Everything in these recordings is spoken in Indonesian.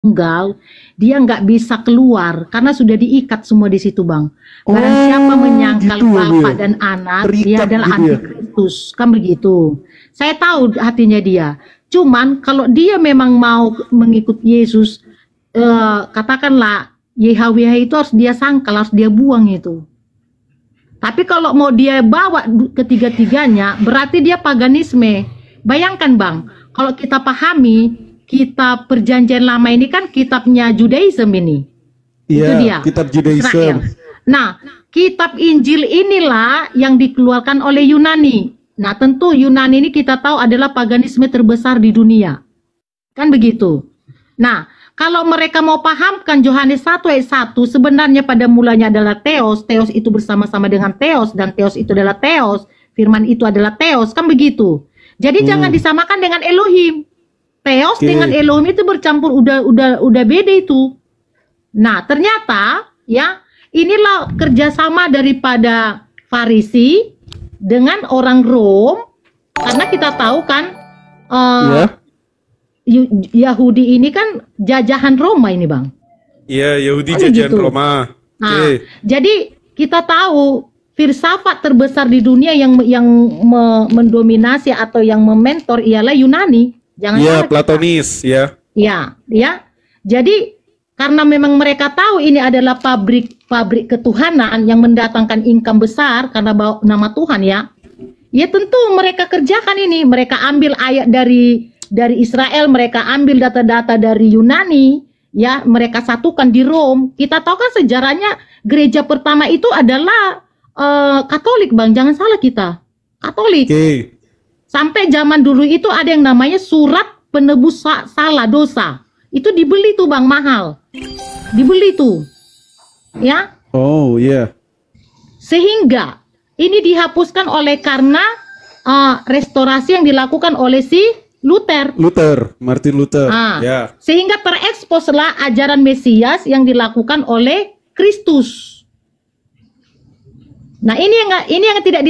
tunggal, dia nggak bisa keluar karena sudah diikat semua di situ, Bang. Barang siapa menyangkal gitu, Bapa dan Anak, dia terikat adalah gitu ya. antikristus, kan begitu. Saya tahu hatinya dia. Cuman kalau dia memang mau mengikut Yesus, katakanlah YHWH itu harus dia sangkal, harus dia buang itu. Tapi kalau mau dia bawa ketiga-tiganya, berarti dia paganisme. Bayangkan, Bang, kalau kita pahami, kitab perjanjian lama ini kan kitabnya Judaism ini. Iya, Itu dia, kitab Israel. Judaism. Nah, kitab Injil inilah yang dikeluarkan oleh Yunani. Nah, tentu Yunani ini kita tahu adalah paganisme terbesar di dunia. Kan begitu. Nah, kalau mereka mau pahamkan Yohanes 1 ayat 1, sebenarnya pada mulanya adalah Theos. Theos itu bersama-sama dengan Theos, dan Theos itu adalah Theos. Firman itu adalah Theos, kan begitu. Jadi jangan disamakan dengan Elohim. Theos dengan Elohim itu bercampur, udah beda itu. Nah, ternyata ya, inilah kerjasama daripada Farisi dengan orang Rom, karena kita tahu kan Yahudi ini kan jajahan Roma ini, Bang. Iya, Yahudi jajahan gitu. Roma. Nah, jadi kita tahu filsafat terbesar di dunia yang mendominasi atau yang mementor ialah Yunani. Jangan salah. Platonis, ya. Ya. Jadi karena memang mereka tahu ini adalah pabrik ketuhanan yang mendatangkan income besar karena bawa nama Tuhan ya. Ya tentu mereka kerjakan ini, mereka ambil ayat dari Israel, mereka ambil data-data dari Yunani, ya, mereka satukan di Rom. Kita tahu kan sejarahnya gereja pertama itu adalah Katolik, Bang, jangan salah kita. Katolik. Sampai zaman dulu itu ada yang namanya surat penebus salah dosa. Itu dibeli tuh, Bang, mahal. Dibeli tuh. Ya. Oh, iya. Sehingga ini dihapuskan oleh karena restorasi yang dilakukan oleh si Martin Luther. Sehingga tereksposlah ajaran Mesias yang dilakukan oleh Kristus. Nah, ini yang tidak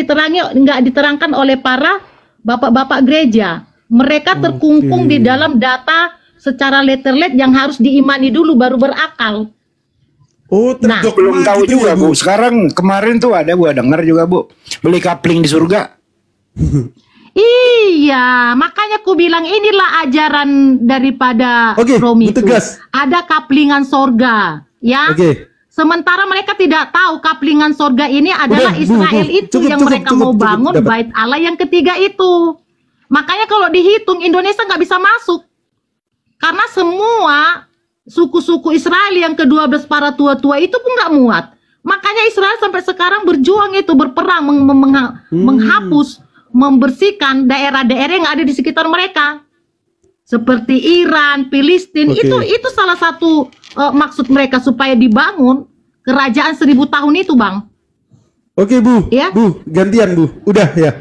diterangkan oleh para bapak-bapak gereja. Mereka terkungkung di dalam data secara letterlet yang harus diimani dulu baru berakal. Oh, belum tahu gitu juga, Bu. Sekarang kemarin tuh ada gua dengar juga, Bu, beli kapling di surga. Iya, makanya aku bilang inilah ajaran daripada Romi itu. Ada kaplingan sorga, ya. Sementara mereka tidak tahu kaplingan sorga ini adalah Israel itu yang mereka mau bangun bait Allah yang ketiga itu. Makanya kalau dihitung Indonesia nggak bisa masuk. Karena semua suku-suku Israel yang ke-12 para tua-tua itu pun nggak muat. Makanya Israel sampai sekarang berjuang itu, berperang menghapus, membersihkan daerah-daerah yang ada di sekitar mereka. Seperti Iran, Filistin, itu salah satu maksud mereka supaya dibangun kerajaan 1000 tahun itu, Bang. Oke, Bu. Ya? Bu, gantian, Bu. Udah ya.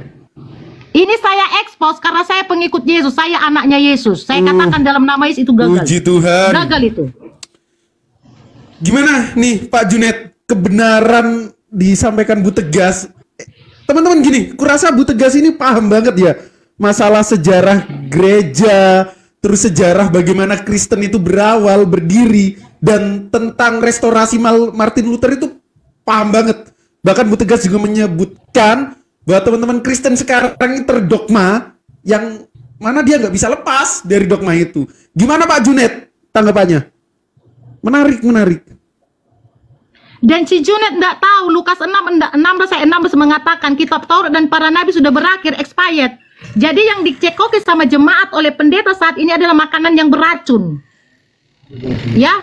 Ini saya ekspos karena saya pengikut Yesus, saya anaknya Yesus. Saya katakan dalam nama Yesus itu gagal. Puji Tuhan. Gagal itu. Gimana nih Pak Junet, kebenaran disampaikan Bu Tegas? Teman-teman gini, kurasa Bu Tegas ini paham banget ya masalah sejarah gereja, terus sejarah bagaimana Kristen itu berawal, berdiri, dan tentang restorasi Martin Luther itu paham banget. Bahkan Bu Tegas juga menyebutkan bahwa teman-teman Kristen sekarang ini terdogma yang mana dia nggak bisa lepas dari dogma itu. Gimana Pak Junet tanggapannya? Menarik. Dan si Junet tidak tahu Lukas 16 mengatakan kitab Taurat dan para nabi sudah berakhir, expired. Jadi yang dicekoki sama jemaat oleh pendeta saat ini adalah makanan yang beracun. Ya.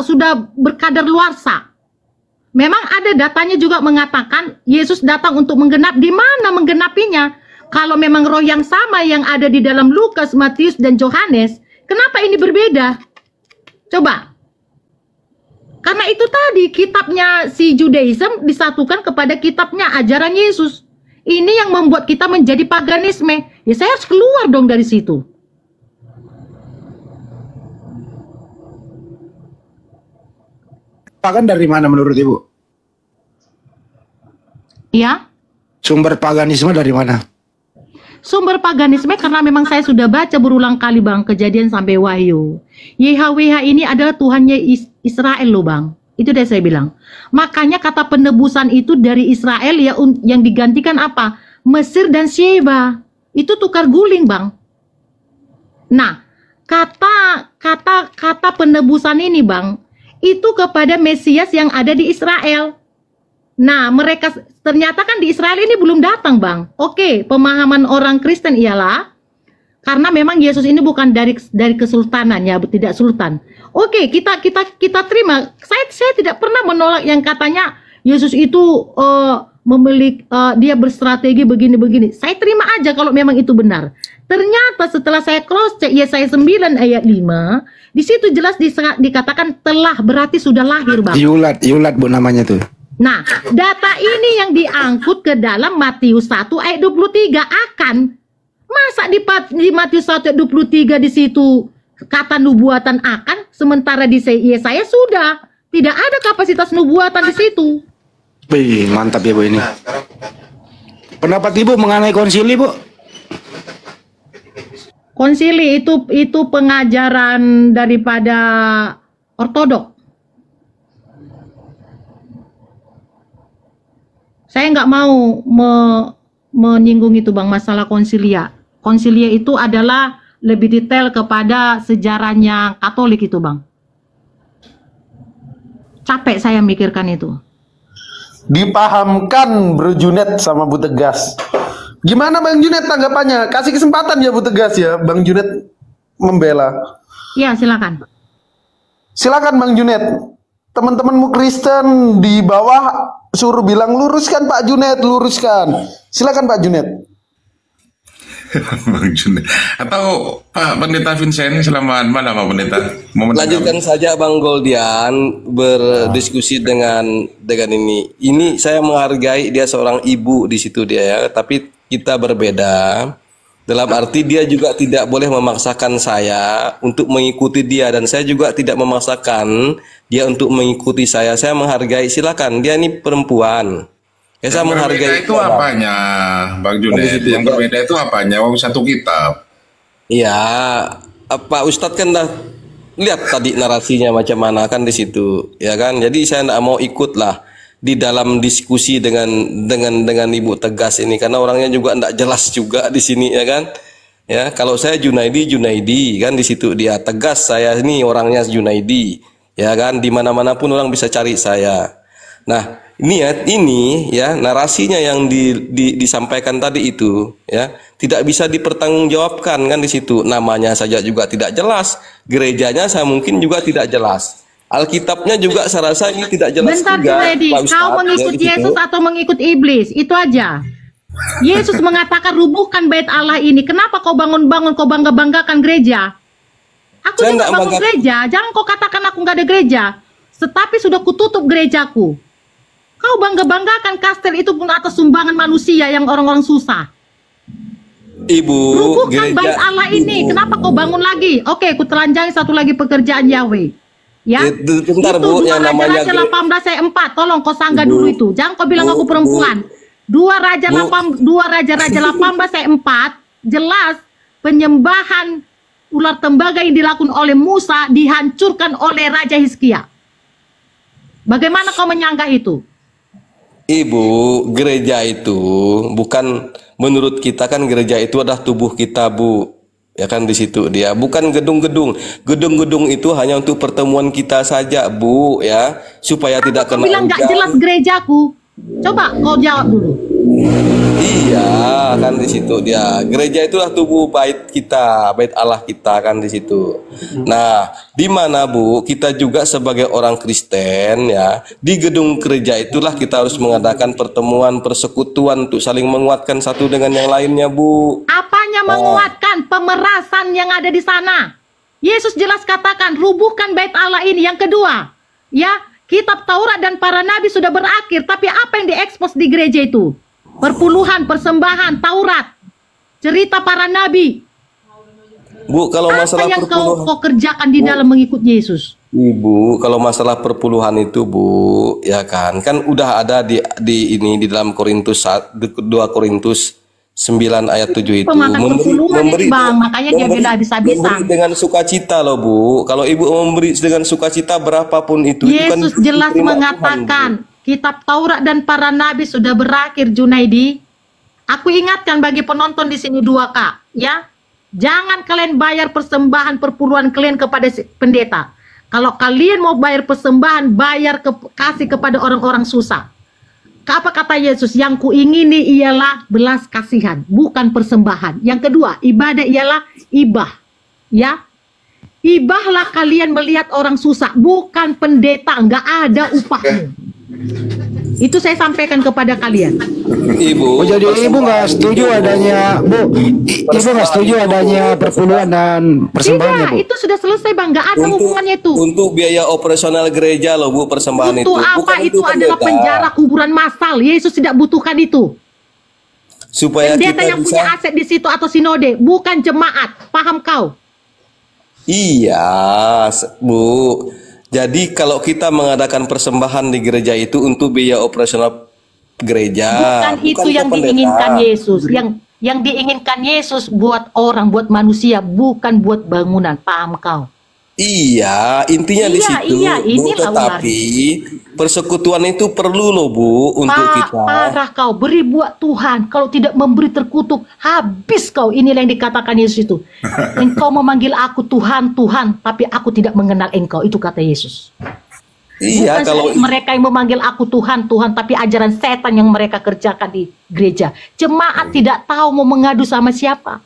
Sudah berkadar luarsa. Memang ada datanya juga mengatakan Yesus datang untuk menggenap. Di mana menggenapinya? Kalau memang roh yang sama yang ada di dalam Lukas, Matius, dan Yohanes, kenapa ini berbeda? Coba. Karena itu tadi kitabnya si Judaism disatukan kepada kitabnya ajaran Yesus. Ini yang membuat kita menjadi paganisme. Ya saya harus keluar dong dari situ. Pagan dari mana menurut Ibu? Ya. Sumber paganisme dari mana? Sumber paganisme karena memang saya sudah baca berulang kali Bang, Kejadian sampai Wahyu. YHWH ini adalah Tuhannya Israel loh Bang. Itu dia saya bilang. Makanya kata penebusan itu dari Israel ya, yang digantikan apa? Mesir dan Sheba. Itu tukar guling Bang. Nah, kata penebusan ini Bang, itu kepada Mesias yang ada di Israel. Nah, mereka ternyata kan di Israel ini belum datang, Bang. Oke, pemahaman orang Kristen ialah karena memang Yesus ini bukan dari kesultanan ya, tidak sultan. Oke, kita terima. Saya tidak pernah menolak yang katanya Yesus itu memiliki dia berstrategi begini-begini. Saya terima aja kalau memang itu benar. Ternyata setelah saya cross check Yesaya 9 ayat 5, di situ jelas dikatakan telah, berarti sudah lahir, Bang. Yulat Bu namanya tuh. Nah, data ini yang diangkut ke dalam Matius 1 ayat 23 akan. Masa di Matius 1 ayat 23 di situ kata nubuatan akan, sementara di Yesaya sudah tidak ada kapasitas nubuatan di situ. Wih, mantap ya Bu ini. Pendapat Ibu mengenai konsili, Bu? Konsili itu pengajaran daripada ortodok. Saya nggak mau menyinggung itu Bang, masalah konsilia. Konsilia itu adalah lebih detail kepada sejarahnya Katolik itu Bang. Capek saya mikirkan itu. Dipahamkan Bro Junet sama Bu Tegas. Gimana Bang Junet tanggapannya? Kasih kesempatan ya Bu Tegas ya, Bang Junet membela. Iya, silakan. Silakan Bang Junet. Teman-temanmu Kristen di bawah suruh bilang luruskan Pak Junet, luruskan. Silakan Pak Junet. Bang Junet. Atau Pak Pendeta Vincent, selamat malam Pak Pendeta. Lanjutkan saja Bang Goldian berdiskusi dengan ini. Ini saya menghargai dia seorang ibu di situ dia ya, tapi kita berbeda. Dalam arti dia juga tidak boleh memaksakan saya untuk mengikuti dia, dan saya juga tidak memaksakan dia untuk mengikuti saya. Saya menghargai, silakan. Dia ini perempuan. Ya, saya menghargai. Itu apanya, Bang Junet? Yang berbeda itu apanya? Wong satu kitab. Iya, Pak Ustadz kan dah lihat tadi narasinya macam mana kan di situ, ya kan? Jadi saya tidak mau ikut lah di dalam diskusi dengan Ibu Tegas ini, karena orangnya juga tidak jelas juga di sini, ya kan? Ya, kalau saya Junaidi kan di situ dia. Tegas saya ini orangnya Junaidi, ya kan? Di mana-mana pun orang bisa cari saya. Nah, ini ya narasinya yang disampaikan tadi itu ya tidak bisa dipertanggungjawabkan kan di situ. Namanya saja juga tidak jelas, gerejanya saya mungkin juga tidak jelas. Alkitabnya juga saya rasa ini tidak jelas. Bentar, juga. Junaidi, kau mengikut Yesus atau mengikut iblis? Itu aja. Yesus mengatakan rubuhkan bait Allah ini. Kenapa kau bangun-bangun, kau bangga-banggakan gereja? Aku tidak bangun gereja. Jangan kau katakan aku nggak ada gereja. Tetapi sudah kututup gerejaku. Kau bangga-banggakan kastel itu pun atas sumbangan manusia yang orang-orang susah. Ibu, rubuhkan bait Allah ini. Kenapa kau bangun lagi? Oke, ku telanjangi satu lagi pekerjaan Yahweh. Ya, bentar, itu Bu, 2 yang namanya Raja 18 ayat 4. Tolong kau sanggah dulu itu. Jangan kau bilang aku perempuan. 2 Raja-Raja 18 ayat 4 jelas penyembahan ular tembaga yang dilakukan oleh Musa dihancurkan oleh Raja Hizkia. Bagaimana kau menyanggah itu? Ibu, gereja itu bukan, menurut kita kan gereja itu adalah tubuh kita, Bu. Ya kan di situ dia, bukan gedung-gedung. Gedung-gedung itu hanya untuk pertemuan kita saja, Bu, ya, supaya tidak kena hujan. Bilang nggak jelas gerejaku. Coba kau jawab dulu. Iya, kan di situ dia. Gereja itulah tubuh bait kita, bait Allah kita kan di situ. Nah, di mana Bu, kita juga sebagai orang Kristen ya, di gedung gereja itulah kita harus mengadakan pertemuan, persekutuan untuk saling menguatkan satu dengan yang lainnya, Bu. Apanya menguatkan? Pemerasan yang ada di sana. Yesus jelas katakan, rubuhkan bait Allah ini. Yang kedua, ya, kitab Taurat dan para nabi sudah berakhir, tapi apa yang diekspos di gereja itu? Perpuluhan, persembahan, Taurat, cerita para nabi. Bu, kalau masalah apa yang perpuluhan, kau kerjakan di dalam mengikut Yesus? Ibu, kalau masalah perpuluhan itu, Bu, ya kan udah ada di dalam Korintus 2 Korintus 9 ayat 7 itu Pemakan perpuluhan ini, Bang. Makanya dia bilang habis-habisan. memberi dengan sukacita loh Bu. Kalau Ibu memberi dengan sukacita berapapun itu kan Yesus jelas diterima mengatakan, Tuhan, Bu. kitab Taurat dan para nabi sudah berakhir, Junaidi. Aku ingatkan bagi penonton di sini 2K, ya. Jangan kalian bayar persembahan perpuluhan kalian kepada pendeta. Kalau kalian mau bayar persembahan, kasih kepada orang-orang susah. Apa kata Yesus? Yang kuingini ialah belas kasihan, bukan persembahan. Yang kedua, ibadah ialah ibah. Ya, ibahlah kalian melihat orang susah, bukan pendeta. Enggak ada upahmu. Itu saya sampaikan kepada kalian. Ibu. Oh, jadi ibu nggak setuju adanya, Bu? Ibu nggak setuju adanya perpuluhan dan persembahannya, Tidak, Bu? itu sudah selesai, Bang. Nggak ada hubungannya itu. Untuk biaya operasional gereja loh Bu, persembahan Untuk itu. apa? Bukan Itu untuk adalah pendeta. penjara kuburan massal. Yesus tidak butuhkan itu. Supaya Pendeta kita yang bisa. punya aset di situ atau sinode, bukan jemaat. Paham kau? Iya, Bu. Jadi kalau kita mengadakan persembahan di gereja itu untuk biaya operasional gereja, Bukan itu ke yang pendeta. diinginkan Yesus. Yang diinginkan Yesus buat orang, buat manusia, bukan buat bangunan. Paham kau? Iya, intinya di Iya, situ. iya, Bu, inilah tetapi persekutuan itu perlu loh Bu untuk kita. Parah kau, beri buat Tuhan. Kalau tidak memberi terkutuk, habis kau. Inilah yang dikatakan Yesus itu. Engkau memanggil aku Tuhan, Tuhan, tapi aku tidak mengenal engkau. Itu kata Yesus. Iya, Bukan kalau mereka yang memanggil aku Tuhan, Tuhan, tapi ajaran setan yang mereka kerjakan di gereja. Jemaat tidak tahu mau mengadu sama siapa.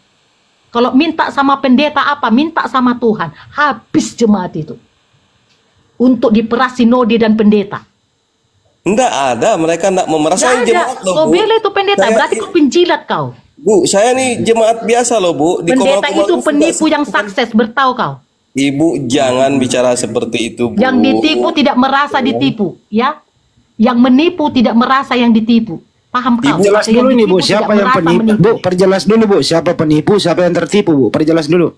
Kalau minta sama pendeta apa? Minta sama Tuhan. Habis jemaat itu. Untuk diperas sinode dan pendeta. enggak ada, mereka enggak memeras. Saya Nggak ada. jemaat loh Kau Bu. bela itu pendeta, Saya- berarti kau penjilat kau. Bu, saya nih jemaat biasa loh Bu. Di Pendeta Komal-Komal itu sudah penipu yang sebulan. sukses, bertahu kau. Ibu jangan bicara seperti itu Bu. Yang ditipu tidak merasa ditipu, ya. Yang menipu tidak merasa yang ditipu. Paham kau? Jelas Yang dulu nih, Bu, ditipu siapa tidak yang merasa penipu? menipu. Bu, perjelas dulu, Bu, siapa penipu, siapa yang tertipu, Bu? Perjelas dulu.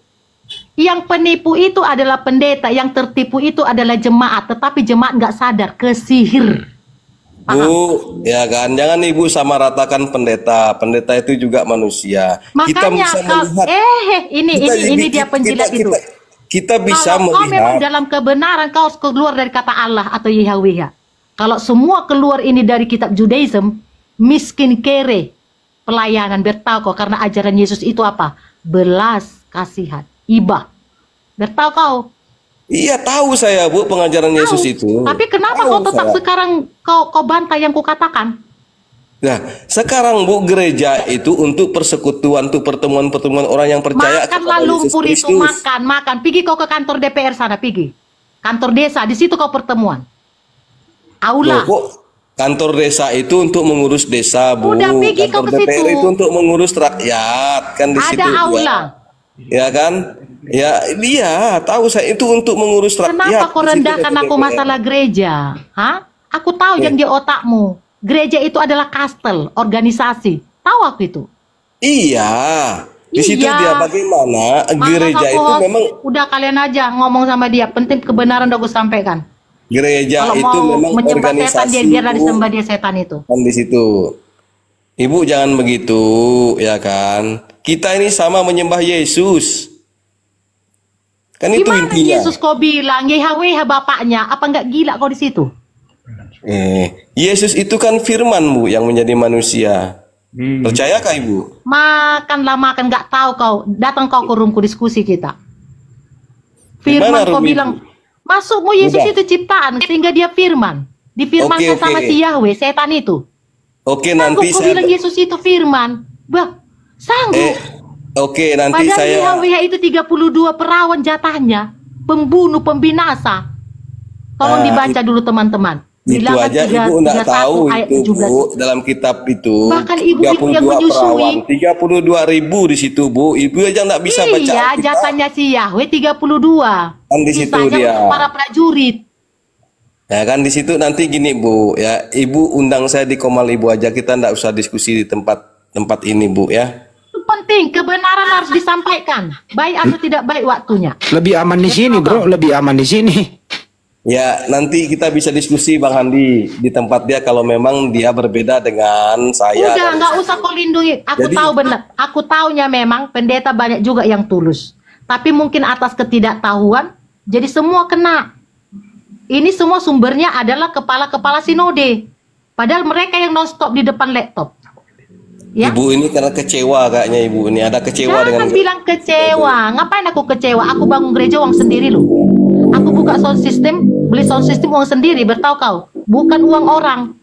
Yang penipu itu adalah pendeta, yang tertipu itu adalah jemaat, tetapi jemaat nggak sadar, kesihir. Bu, ya kan, jangan Ibu sama ratakan pendeta. Pendeta itu juga manusia. Kita Makanya bisa kau, melihat. ini dia penjilat itu. Kita bisa Kalau kau memang melihat. dalam kebenaran, kau harus keluar dari kata Allah atau Yahweh. Kalau semua keluar ini dari kitab Judaism, miskin kere, pelayanan, bertahu kau, karena ajaran Yesus itu apa? Belas kasihan, ibah. Bertahu kau. Iya, tahu saya Bu pengajaran Yesus Tahu. itu. Tapi kenapa Tahu kau tetap saya. sekarang kau bantah yang kukatakan? Nah, sekarang Bu, gereja itu untuk persekutuan, untuk pertemuan-pertemuan orang yang percaya Makanlah kepada Yesus lumpur itu, Kristus. makan. Pergi kau ke kantor DPR sana, pergi. Kantor desa, di situ kau pertemuan. Aula. Loh, kok kantor desa itu untuk mengurus desa, Bu. Udah, pergi kau Kantor ke DPR situ. itu untuk mengurus rakyat, kan di situ. Ada aula. Ya kan? Ya, dia tahu saya itu untuk mengurus rakyat. Kenapa kau Di situ rendahkan kantor aku DPR. masalah gereja? Hah? Aku tahu yang di otakmu. Gereja itu adalah kastel, organisasi. Tahu aku itu. Iya. Di situ Iya. dia bagaimana Malas gereja aku, itu host. memang Udah kalian aja ngomong sama dia. Penting kebenaran udah gue sampaikan. gereja Kalau itu mau memang menyembah setan, organisasi. dia biarlah Bu. disembah dia setan itu. Kan di situ. Ibu jangan begitu, ya kan? Kita ini sama menyembah Yesus. Kan itu Gimana intinya. Yesus kau bilang, Yahweh bapaknya, apa nggak gila kau di situ? Yesus itu kan firman Bu yang menjadi manusia. Percayakah Ibu? Makanlah makan, nggak tahu kau. Datang kau ke roomku diskusi kita. Firman Gimana kau room bilang, itu? masukmu Yesus Udah. itu ciptaan, sehingga dia firman. Difirmankan Oke, sama oke. si Yahweh, setan itu. Oke, Sanggup nanti kau saya bilang Yesus itu firman. Bah, sanggup. Oke, nanti Padahal saya Yahweh itu 32 perawan jatahnya. Pembunuh, pembinasa. Tolong Nah, dibaca dulu teman-teman. itu Bilangan aja Ibu 31 enggak tahu ayat itu 17. Bu dalam kitab itu. Bahkan Ibu itu yang menyusui. 32.000 di situ Bu. Ibu aja enggak bisa baca Iya, Alkitab. jatahnya si Yahweh 32. Kan di situ Sisanya dia. untuk para prajurit. Ya kan di situ nanti gini Bu ya, Ibu undang saya di Komal Ibu aja, kita ndak usah diskusi di tempat ini Bu ya. Itu penting, kebenaran harus disampaikan. Baik atau tidak baik waktunya. Lebih aman di sini, Bro. Lebih aman di sini. Ya, nanti kita bisa diskusi Bang Handi di tempat dia kalau memang dia berbeda dengan saya. Udah, nggak usah kau lindungi. Aku Jadi- tahu benar. Aku taunya memang pendeta banyak juga yang tulus. Tapi mungkin atas ketidaktahuan, jadi semua kena. Ini semua sumbernya adalah kepala-kepala sinode. Padahal mereka yang non-stop di depan laptop. Ya? Ibu ini karena kecewa kayaknya ibu ini ada kecewa dengan Jangan bilang kecewa. Ngapain aku kecewa? Aku bangun gereja uang sendiri loh. Aku buka sound system, beli sound system uang sendiri, bertahu kau. Bukan uang orang.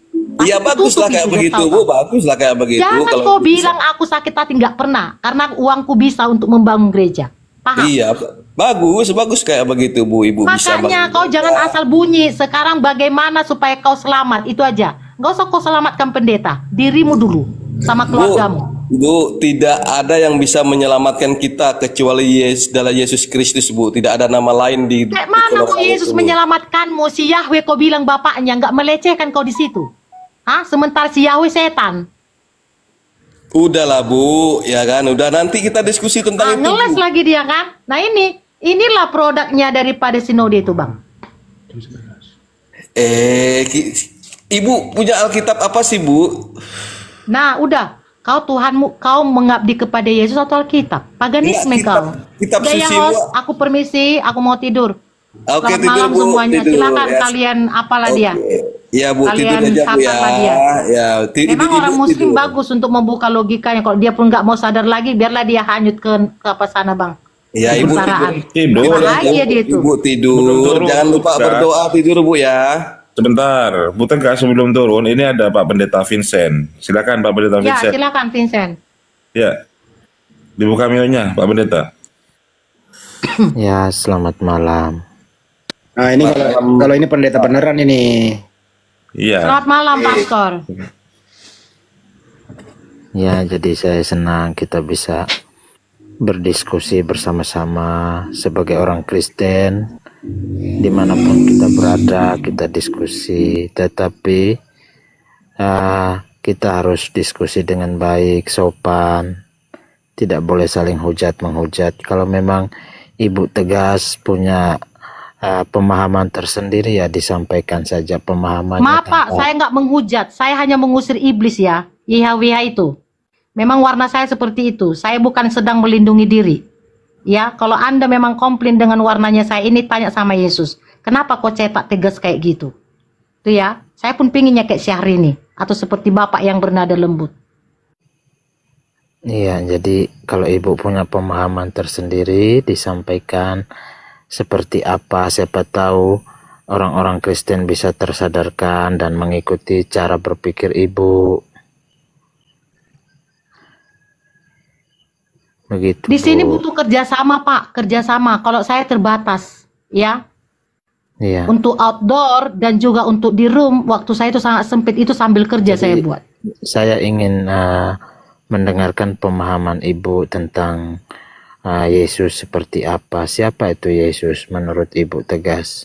Iya Aku baguslah tutup kayak itu, begitu bertahu Bu, kau. baguslah kayak begitu. Jangan kalau kau bisa. bilang aku sakit hati, nggak pernah. Karena uangku bisa untuk membangun gereja. Paham? Iya, bagus kayak begitu Bu, ibu bisa. Makanya kau jangan asal bunyi. Sekarang bagaimana supaya kau selamat? Itu aja. Nggak usah kau selamatkan pendeta. Dirimu dulu sama keluargamu. Bu, tidak ada yang bisa menyelamatkan kita kecuali Yesus Kristus, Bu. Tidak ada nama lain di Kayak mana kolong kau langit Yesus ini. menyelamatkanmu? Si Yahweh kau bilang bapaknya, nggak melecehkan kau di situ. Hah? Sementara si Yahweh setan. Udahlah Bu, ya kan. Udah nanti kita diskusi tentang itu. Ngeles Bu. lagi dia kan. Nah inilah produknya daripada sinode itu bang. Ibu punya Alkitab apa sih Bu? Nah udah. Kau Tuhanmu, kau mengabdi kepada Yesus atau Alkitab? Paganisme Enggak, kau. kitab Udah ya suci, host, Bu. aku permisi, aku mau tidur. Oke, Selamat tidur, malam Bu. semuanya. Tidur, Silakan ya. kalian apalah dia. Ya Bu, tidur Kalian aja Bu ya. santarlah dia. Ya, Memang orang Muslim tidur. bagus untuk membuka logikanya. Kalau dia pun nggak mau sadar lagi, biarlah dia hanyut ke apa sana bang. Ya Ibu Kebesaran. Tidur. Bahagia dia itu. Ibu tidur. Tidur, Jangan lupa udah. berdoa tidur Bu ya. Sebentar, Bu Tegas sebelum turun, ini ada Pak Pendeta Vincent. Silakan Pak Pendeta Ya Vincent. silakan Vincent. Ya, dibuka mionya Pak Pendeta. Ya, selamat malam. Nah ini kalau ini pendeta beneran ini. Iya. Selamat malam Pastor. Ya, jadi saya senang kita bisa berdiskusi bersama-sama sebagai orang Kristen. Dimanapun kita berada, kita diskusi. Tetapi kita harus diskusi dengan baik, sopan. Tidak boleh saling hujat-menghujat. Kalau memang Ibu Tegas punya pemahaman tersendiri, ya disampaikan saja pemahamannya. Maaf Pak, saya nggak menghujat. Saya hanya mengusir iblis ya. YHWH itu. Memang warna saya seperti itu. Saya bukan sedang melindungi diri. Ya, kalau Anda memang komplain dengan warnanya saya ini, tanya sama Yesus. Kenapa kok cetak tegas kayak gitu? Itu ya. Saya pun pinginnya kayak Syahrini. Atau seperti Bapak yang bernada lembut. Iya, jadi kalau Ibu punya pemahaman tersendiri, disampaikan seperti apa, siapa tahu orang-orang Kristen bisa tersadarkan dan mengikuti cara berpikir Ibu. Begitu. Di sini Bu. butuh kerjasama Pak, kerjasama. Kalau saya terbatas, ya. Iya. Untuk outdoor dan juga untuk di room, waktu saya itu sangat sempit, itu sambil kerja saya buat. Saya ingin mendengarkan pemahaman Ibu tentang Yesus seperti apa. Siapa itu Yesus menurut Ibu Tegas?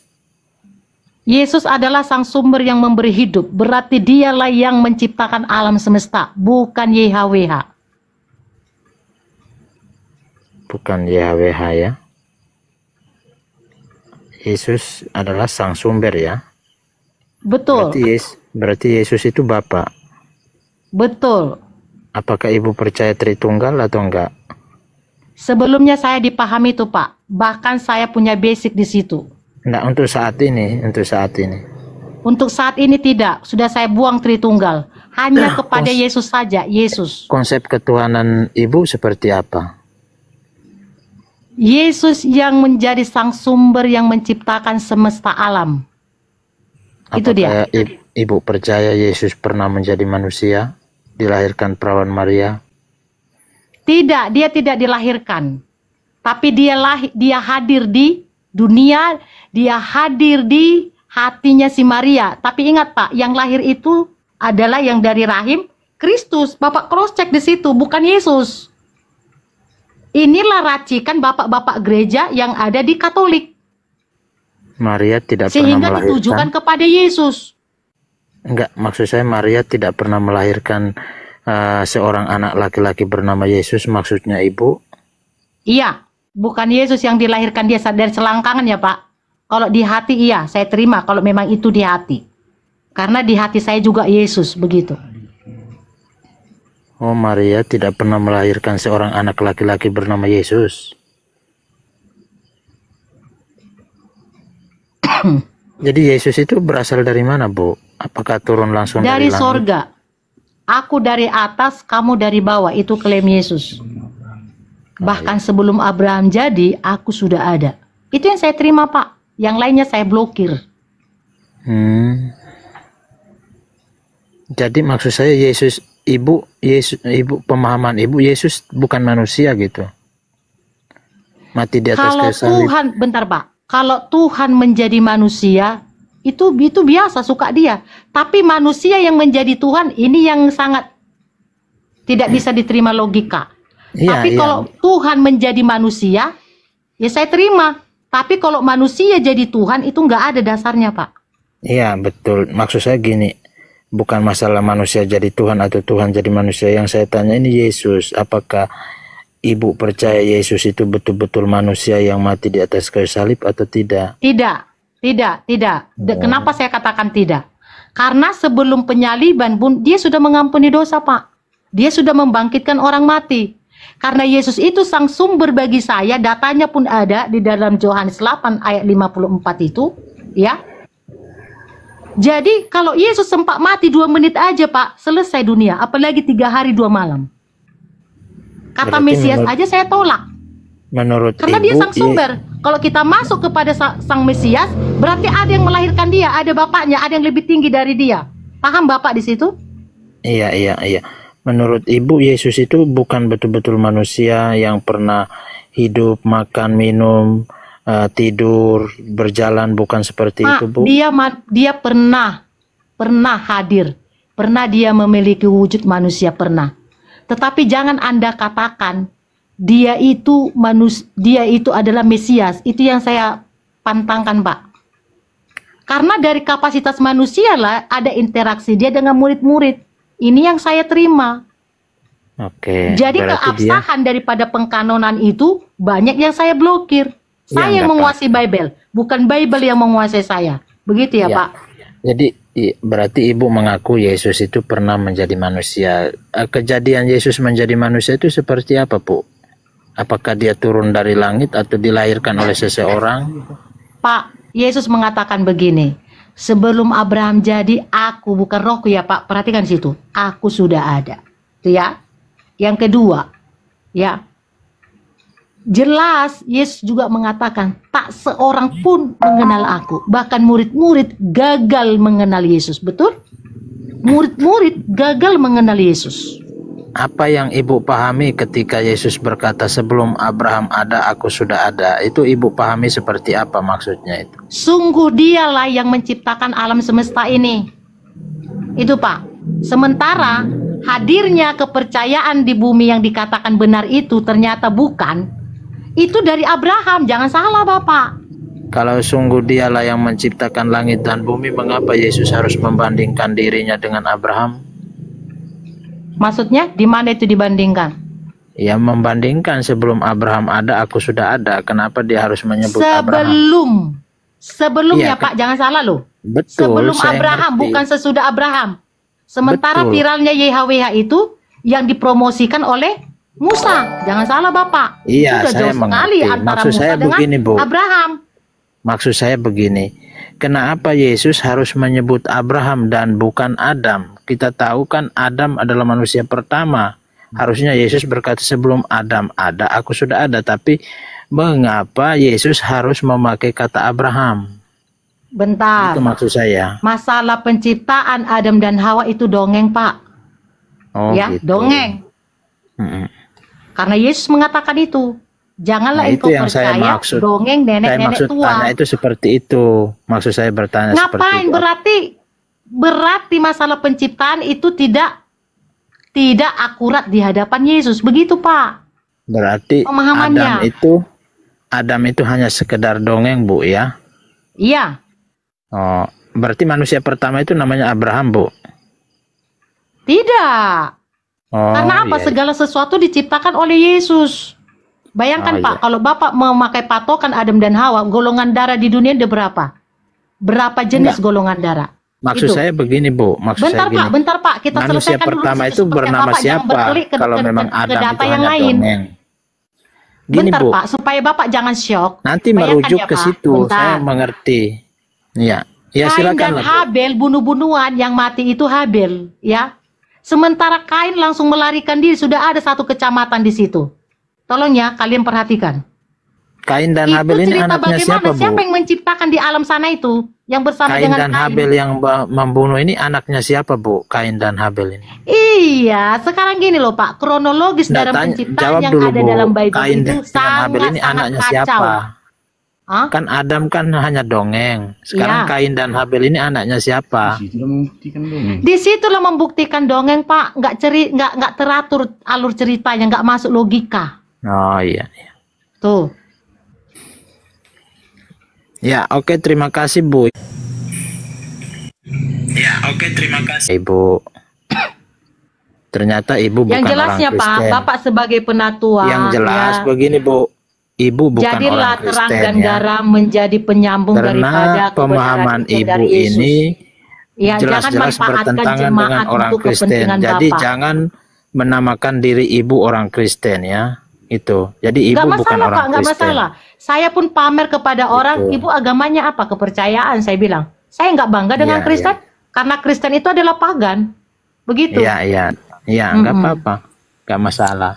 Yesus adalah sang sumber yang memberi hidup. Berarti dialah yang menciptakan alam semesta, bukan YHWH. Bukan YHWH ya. Yesus adalah sang sumber ya. Betul, Berarti Yesus itu Bapa. betul. Apakah Ibu percaya Tritunggal atau enggak? Sebelumnya saya dipahami itu Pak. Bahkan saya punya basic di situ. Enggak, untuk saat ini, Untuk saat ini tidak. Sudah saya buang Tritunggal. Hanya kepada Yesus saja, Yesus. Konsep ketuhanan Ibu seperti apa? Yesus yang menjadi sang sumber yang menciptakan semesta alam. Itu dia. Apakah Ibu percaya Yesus pernah menjadi manusia, dilahirkan perawan Maria? Tidak, dia tidak dilahirkan. Tapi dia hadir di dunia, dia hadir di hatinya si Maria. Tapi ingat Pak, yang lahir itu adalah yang dari rahim Kristus. Bapak cross check di situ, bukan Yesus. Inilah racikan bapak-bapak gereja yang ada di Katolik. Maria tidak Sehingga pernah ditujukan melahirkan. kepada Yesus. Enggak, maksud saya Maria tidak pernah melahirkan seorang anak laki-laki bernama Yesus, maksudnya Ibu? Iya, bukan Yesus yang dilahirkan dia dari selangkangan ya Pak. Kalau di hati iya, saya terima kalau memang itu di hati. Karena di hati saya juga Yesus, begitu. Oh, Maria tidak pernah melahirkan seorang anak laki-laki bernama Yesus. Jadi Yesus itu berasal dari mana, Bu? Apakah turun langsung Dari langit? sorga. Aku dari atas, kamu dari bawah. Itu klaim Yesus. Bahkan sebelum Abraham jadi, aku sudah ada. Itu yang saya terima, Pak. Yang lainnya saya blokir. Jadi maksud saya Yesus, ibu pemahaman ibu Yesus bukan manusia gitu. Mati di atas Kalau kayu salib. Tuhan, bentar Pak. Kalau Tuhan menjadi manusia, itu biasa, suka dia. Tapi manusia yang menjadi Tuhan, ini yang sangat tidak bisa diterima logika. Iya, Tapi iya. kalau Tuhan menjadi manusia, ya saya terima. Tapi kalau manusia jadi Tuhan, itu nggak ada dasarnya, Pak. Iya, betul. Maksud saya gini, bukan masalah manusia jadi Tuhan atau Tuhan jadi manusia. Yang saya tanya ini Yesus, apakah ibu percaya Yesus itu betul-betul manusia yang mati di atas kayu salib atau tidak? Tidak. Kenapa saya katakan tidak? Karena sebelum penyaliban pun dia sudah mengampuni dosa, Pak. Dia sudah membangkitkan orang mati. Karena Yesus itu sang sumber bagi saya, datanya pun ada di dalam Yohanes 8 ayat 54 itu, ya. Jadi kalau Yesus sempat mati 2 menit aja, Pak, selesai dunia. Apalagi 3 hari 2 malam. Kata Berarti Mesias aja saya tolak. Menurut Karena ibu, dia sang sumber. Kalau kita masuk kepada sang Mesias, berarti ada yang melahirkan dia, ada bapaknya, ada yang lebih tinggi dari dia. Paham Bapak di situ? Iya. Menurut ibu Yesus itu bukan betul-betul manusia yang pernah hidup, makan, minum, tidur, berjalan, bukan seperti itu, Bu? Dia pernah hadir, pernah dia memiliki wujud manusia, pernah. Tetapi jangan Anda katakan dia itu adalah Mesias. Itu yang saya pantangkan, Pak. Karena dari kapasitas manusia lah ada interaksi dia dengan murid-murid. Ini yang saya terima. Oke. Jadi berarti keabsahan daripada pengkanonan itu banyak yang saya blokir. Saya yang menguasai Bible, bukan Bible yang menguasai saya. Begitu ya, Pak? Jadi berarti ibu mengaku Yesus itu pernah menjadi manusia. Kejadian Yesus menjadi manusia itu seperti apa, Bu? Apakah dia turun dari langit atau dilahirkan oleh seseorang? Pak, Yesus mengatakan begini, sebelum Abraham jadi, aku, bukan rohku ya Pak, perhatikan situ, aku sudah ada. Itu ya. Yang kedua, ya, jelas Yesus juga mengatakan, tak seorang pun mengenal aku. Bahkan murid-murid gagal mengenal Yesus, betul? Murid-murid gagal mengenal Yesus. Apa yang ibu pahami ketika Yesus berkata sebelum Abraham ada, aku sudah ada? Itu ibu pahami seperti apa maksudnya itu? Sungguh dialah yang menciptakan alam semesta ini. Itu Pak. Sementara hadirnya kepercayaan di bumi yang dikatakan benar itu ternyata bukan. Itu dari Abraham. Jangan salah Bapak. Kalau sungguh dialah yang menciptakan langit dan bumi, mengapa Yesus harus membandingkan dirinya dengan Abraham? Maksudnya di mana itu dibandingkan? Ya, membandingkan sebelum Abraham ada, aku sudah ada. Kenapa dia harus menyebut Abraham? Sebelumnya Iya, Pak, jangan salah loh. Betul. Sebelum saya Abraham, ngerti. bukan sesudah Abraham. Sementara Betul. viralnya YHWH itu yang dipromosikan oleh Musa. Jangan salah Bapak. Iya, Sudah saya jauh sekali mengerti. antara Maksud Musa saya dengan begini, Bu. Abraham. Maksud saya begini, kenapa Yesus harus menyebut Abraham dan bukan Adam? Kita tahu kan Adam adalah manusia pertama. Harusnya Yesus berkata sebelum Adam ada, aku sudah ada. Tapi mengapa Yesus harus memakai kata Abraham? Bentar. Itu maksud saya. Masalah penciptaan Adam dan Hawa itu dongeng, Pak. Oh, Ya, gitu. dongeng. Mm-mm. Karena Yesus mengatakan itu. Janganlah Nah, engkau itu yang saya percaya maksud. dongeng Saya nenek-nenek maksud tua. tanya itu seperti itu. Maksud saya bertanya seperti Ngapain itu. berarti masalah penciptaan itu tidak akurat di hadapan Yesus. Begitu, Pak. Berarti Pemahamannya. Adam itu hanya sekedar dongeng, Bu, ya? Iya. Oh, berarti manusia pertama itu namanya Abraham, Bu? Tidak. Oh, Karena apa? iya. Segala sesuatu diciptakan oleh Yesus. Bayangkan Oh, Pak, iya. kalau Bapak memakai patokan Adam dan Hawa, golongan darah di dunia ada berapa? Berapa jenis golongan darah? Maksud Itu. saya begini Bu, maksud Bentar saya gini. Bentar Pak, kita Manusia selesaikan dulu pertama itu seperti bernama Bapak, jangan siapa? berkelik Kalau memang ke Adam data itu yang hanya lain. dongeng. Gini Bentar Bu, Pak, supaya Bapak jangan shock. nanti Bayangkan merujuk ya, ke Pak. situ, Bentar. saya mengerti. Ya, ya Kain silakan dan lah Bu. Habel bunuh-bunuhan, yang mati itu Habel, ya. Sementara Kain langsung melarikan diri, sudah ada satu kecamatan di situ. Tolong ya, kalian perhatikan. Kain dan Itu Habel ini cerita anaknya bagaimana siapa Bu? siapa yang menciptakan di alam sana itu, yang bersama Kain dengan dan Kain. Habel yang membunuh ini anaknya siapa Bu? Kain dan Habel ini. Iya, sekarang gini loh Pak, kronologis Nggak dalam tanya, penciptaan jawab yang dulu ada Bu. dalam Bible Kain itu dengan Habel ini sangat anaknya kacau. siapa? Hah? Kan Adam kan hanya dongeng. Sekarang Iya. Kain dan Habel ini anaknya siapa? Di situlah membuktikan dongeng Pak, nggak teratur alur ceritanya, nggak masuk logika. Oh iya. Tuh. Ya, oke, terima kasih Bu. Ya, oke, terima kasih Ibu. Ternyata Ibu bukan Yang jelasnya orang Pak, Kristen. Bapak sebagai penatua. Yang jelas ya, begini Bu, Ibu bukan jadilah orang terang Kristen dan ya. garam menjadi penyambung daripada Karena kebenaran pemahaman itu Ibu dari Yesus. ini Ya, jangan jelas-jelas manfaatkan bertentangan dengan jemaat orang untuk Kristen. kepentingan Jadi Bapak. jangan menamakan diri Ibu orang Kristen ya. Itu. Jadi Ibu Nggak bukan masalah orang Pak, nggak Kristen. masalah. Saya pun pamer kepada orang, ibu agamanya apa? Kepercayaan, saya bilang. Saya nggak bangga dengan Iya, Kristen, karena Kristen itu adalah pagan. Begitu. Iya, iya. Iya, nggak apa-apa. Nggak masalah.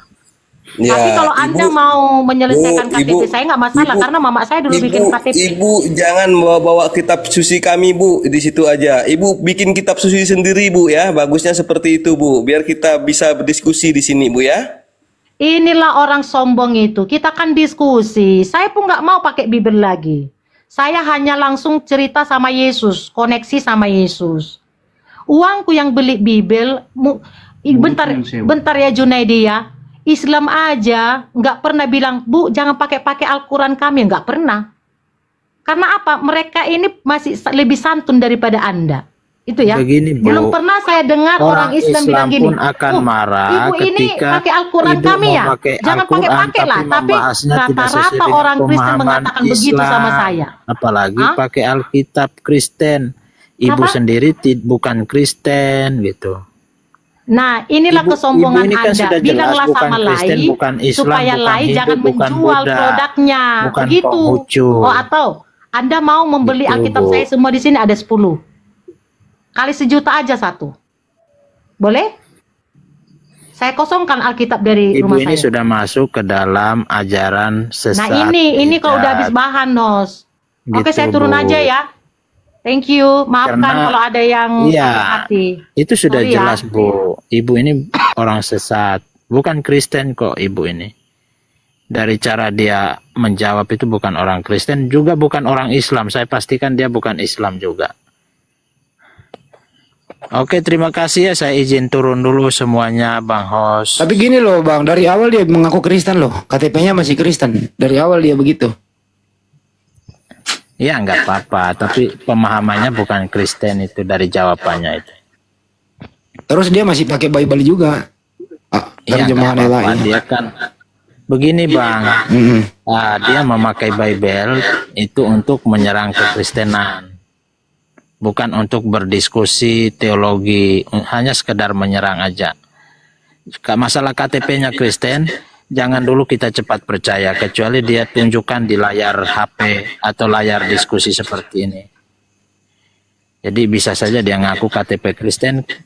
Ya, Tapi kalau Anda Ibu- mau menyelesaikan Bu, KTP, Ibu- saya nggak masalah, Ibu- karena mama saya dulu bikin KTP. Ibu jangan bawa kitab suci kami Bu di situ aja. Ibu bikin kitab suci sendiri Bu ya. Bagusnya seperti itu Bu. Biar kita bisa berdiskusi di sini Bu ya. Inilah orang sombong itu. Kita kan diskusi. Saya pun nggak mau pakai Bible lagi. Saya hanya langsung cerita sama Yesus, koneksi sama Yesus. Uangku yang beli Bible, bentar ya Junaidi ya. Islam aja nggak pernah bilang, Bu, jangan pakai Al-Quran kami, nggak pernah. Karena apa? Mereka ini masih lebih santun daripada Anda. Itu ya. Begini, Bu. Belum pernah saya dengar orang Islam bilang gini. pun akan "Oh, marah Ibu ini ketika pakai Al-Quran Ibu kami ya. memakai Jangan Al-Quran, pakai-pakai lah. Tapi membahasnya tidak sesuai rata-rata dengan orang Kristen pemahaman mengatakan begitu Islam. sama saya. Apalagi Hah? pakai Alkitab Kristen. Ibu Apa? sendiri bukan Kristen gitu. Nah, inilah Ibu- kesombongan ibu ini kan Anda. sudah jelas Bilanglah bukan sama Kristen, Lai bukan Islam, supaya bukan Lai Hindu, jangan bukan menjual Buddha, produknya. bukan Begitu. Konghucu. Oh, atau Anda mau membeli Gitu, Alkitab Bu. saya semua di sini ada 10. Kali 1 juta aja satu. Boleh? Saya kosongkan Alkitab dari Ibu rumah ini saya. sudah masuk ke dalam ajaran sesat. Nah, ini kalau udah habis bid'ah. bahan, Nos. Oke, Gitu, saya turun Bu. aja ya. Thank you. Maafkan Karena- kalau ada yang Iya. sakit hati. Itu sudah Sorry ya. jelas, Bu. Ibu ini orang sesat. Bukan Kristen kok ibu ini. Dari cara dia menjawab itu bukan orang Kristen, juga bukan orang Islam. Saya pastikan dia bukan Islam juga. Oke, terima kasih ya. Saya izin turun dulu semuanya, Bang Hos. Tapi gini loh Bang, dari awal dia mengaku Kristen loh. KTP-nya masih Kristen. Dari awal dia begitu. Ya, nggak apa-apa. Tapi pemahamannya bukan Kristen itu dari jawabannya itu. Terus dia masih pakai Bible juga. Iya, nggak Terjemahan apa-apa. lain. Dia kan begini, Bang. Mm-mm. Dia memakai Bible itu untuk menyerang kekristenan. Bukan untuk berdiskusi teologi, hanya sekedar menyerang aja. Masalah KTP-nya Kristen, jangan dulu kita cepat percaya, kecuali dia tunjukkan di layar HP atau layar diskusi seperti ini. Jadi bisa saja dia ngaku KTP Kristen, tapi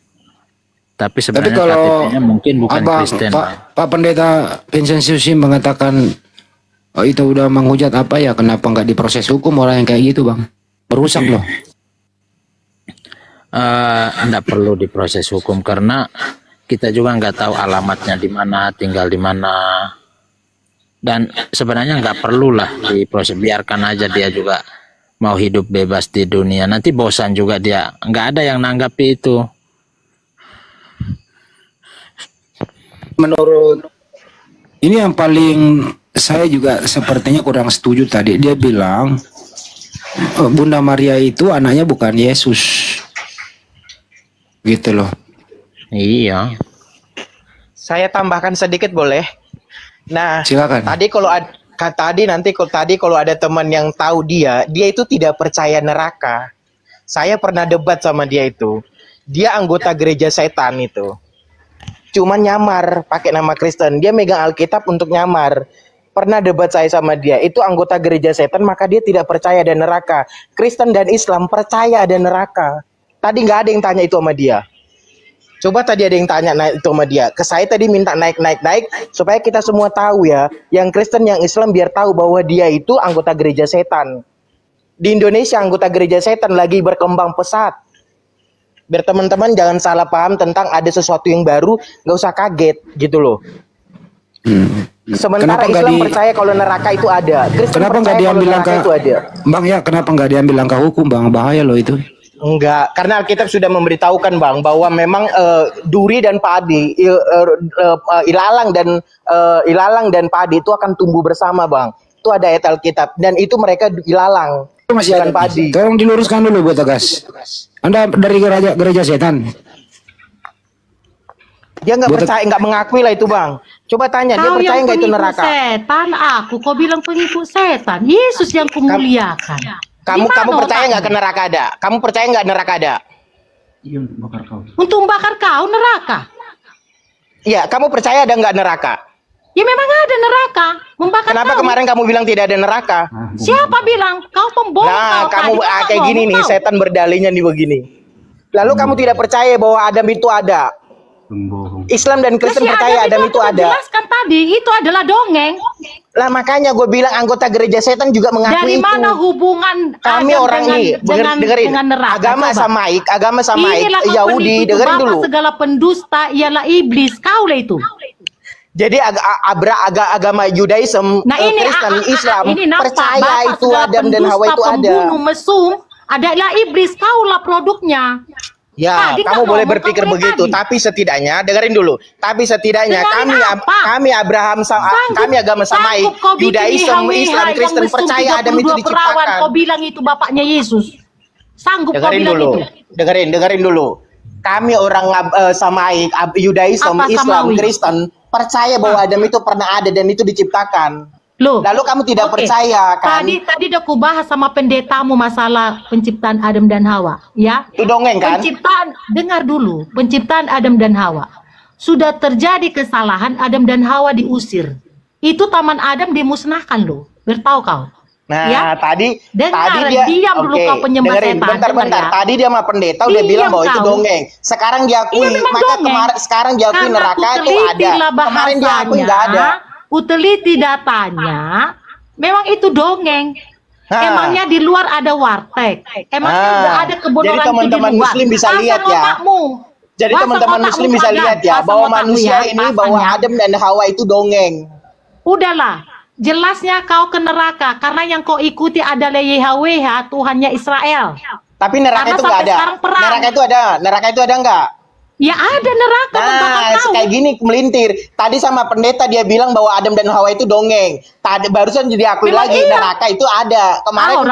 Tapi sebenarnya kalau KTP-nya mungkin bukan Kristen. Pak Pendeta Vincent Susi mengatakan itu udah menghujat apa ya, kenapa nggak diproses hukum orang yang kayak gitu Bang? Merusak loh. Enggak perlu diproses hukum karena kita juga nggak tahu alamatnya di mana, tinggal di mana, dan sebenarnya nggak perlu lah diproses, biarkan aja dia juga mau hidup bebas di dunia, nanti bosan juga dia, nggak ada yang nanggapi itu. Menurut ini yang paling saya juga sepertinya kurang setuju tadi, dia bilang Bunda Maria itu anaknya bukan Yesus. Gitu loh. Iya, Saya tambahkan sedikit boleh? Nah, Silakan. tadi kalau ada teman yang tahu dia itu tidak percaya neraka. Saya pernah debat sama dia itu. Dia anggota gereja setan itu. Cuman nyamar pakai nama Kristen. Dia megang Alkitab untuk nyamar. Pernah debat saya sama dia. Itu anggota gereja setan, maka dia tidak percaya ada neraka. Kristen dan Islam percaya ada neraka. Tadi nggak ada yang tanya itu sama dia. Coba tadi ada yang tanya itu sama dia. Ke saya tadi minta naik supaya kita semua tahu ya, yang Kristen yang Islam biar tahu bahwa dia itu anggota gereja setan. Di Indonesia anggota gereja setan lagi berkembang pesat. Biar teman-teman jangan salah paham tentang ada sesuatu yang baru, nggak usah kaget gitu loh. Sementara Islam percaya kalau neraka itu ada. Kristen kenapa nggak diambil langkah itu ada. Bang ya? Kenapa nggak diambil langkah hukum, Bang? Bahaya loh itu. Enggak, karena Alkitab sudah memberitahukan Bang bahwa memang duri dan padi, ilalang dan padi itu akan tumbuh bersama Bang. Itu ada ayat Alkitab dan itu mereka ilalang masih bukan padi. Tolong diluruskan dulu buat Tegas. Anda dari gereja setan. Dia nggak percaya, nggak mengakui lah itu Bang. Coba tanya, dia percaya nggak itu neraka? Setan, kau bilang pengikut setan. Yesus yang kumuliakan. Kamu percaya nggak ke neraka ada? Kamu percaya nggak neraka ada? Iya, untuk bakar kau. Untuk membakar kau neraka. Iya, kamu percaya ada nggak neraka? Ya memang ada neraka. Membakar Kenapa kau. kemarin kamu bilang tidak ada neraka? Siapa bilang? Kau pembohong. Nah, kau kamu tadi. kayak gini nih, setan berdalihnya nih begini. Lalu kamu tidak percaya bahwa Adam itu ada? Islam dan Kristen percaya Adam itu ada. Jelaskan tadi, itu adalah dongeng. Lah makanya gue bilang anggota gereja setan juga mengakui itu. Dari mana hubungan kami Adam orang ini dengerin dengan neraka? agama samaik Yahudi dengerin dulu. Segala pendusta ialah iblis, kau lah itu. Jadi agama Judaism, Kristen, Islam percaya itu Adam dan Hawa itu ada. Pembunuh mesum adalah iblis, kau lah produknya. Ya, kamu boleh berpikir begitu, tapi setidaknya dengerin dulu. Tapi setidaknya kami Abraham kami agama samaik, Judaism, Islam, Kristen percaya Adam itu diciptakan. Kau bilang itu bapaknya Yesus. Sanggup kau bilang dulu. itu? Dengerin dulu. Kami orang samaik, Judaism, Islam, Kristen percaya bahwa Adam itu pernah ada dan itu diciptakan. Loh, lalu kamu tidak percaya kan? Tadi udah aku bahas sama pendetamu masalah penciptaan Adam dan Hawa, ya? Itu dongeng kan? Dengar dulu, penciptaan Adam dan Hawa. Sudah terjadi kesalahan, Adam dan Hawa diusir. Itu taman Adam dimusnahkan loh. Bertahu kau? Nah, ya? tadi dia diam dulu kau penyembah setan. Bentar. Tadi dia sama pendeta udah bilang bahwa itu dongeng. Sekarang diakui, sekarang diakui neraka itu ada. Kemarin diakui nggak ada. Uteliti datanya, memang itu dongeng. Emangnya di luar ada warteg. Emangnya ada kebun orang itu di luar. Jadi teman-teman Muslim bisa lihat ya. Jadi teman-teman Muslim bisa lihat ya bahwa manusia ini, bahwa Adam dan Hawa itu dongeng. Udahlah, jelasnya kau ke neraka karena yang kau ikuti adalah YHWH, Tuhannya Israel. Tapi neraka itu nggak ada. Neraka itu ada nggak? Ya ada neraka. Nah, kayak gini melintir. Tadi sama pendeta dia bilang bahwa Adam dan Hawa itu dongeng. Tadi barusan diakui lagi neraka itu ada. Kemarin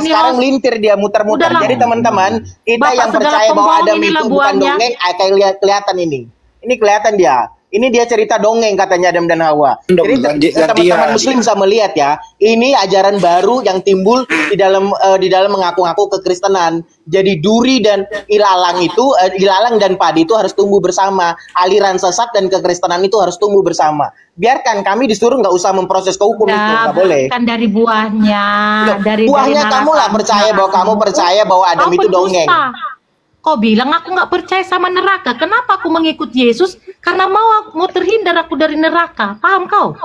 sekarang melintir dia muter-muter. Jadi teman-teman, kita yang percaya bahwa Adam itu bukan dongeng, kayak kelihatan ini. Ini kelihatan dia. Ini dia cerita dongeng katanya Adam dan Hawa. Jadi teman-teman Muslim bisa melihat ya, ini ajaran baru yang timbul di dalam mengaku-ngaku kekristenan. Jadi duri dan ilalang dan padi itu harus tumbuh bersama. Aliran sesat dan kekristenan itu harus tumbuh bersama. Biarkan, kami disuruh nggak usah memproses ke hukum itu, nggak boleh. Kan dari buahnya. Buahnya kamu lah percaya bahwa kamu percaya bahwa Adam itu dongeng. Kau bilang aku nggak percaya sama neraka. Kenapa aku mengikut Yesus? Karena mau terhindar aku dari neraka. Paham kau?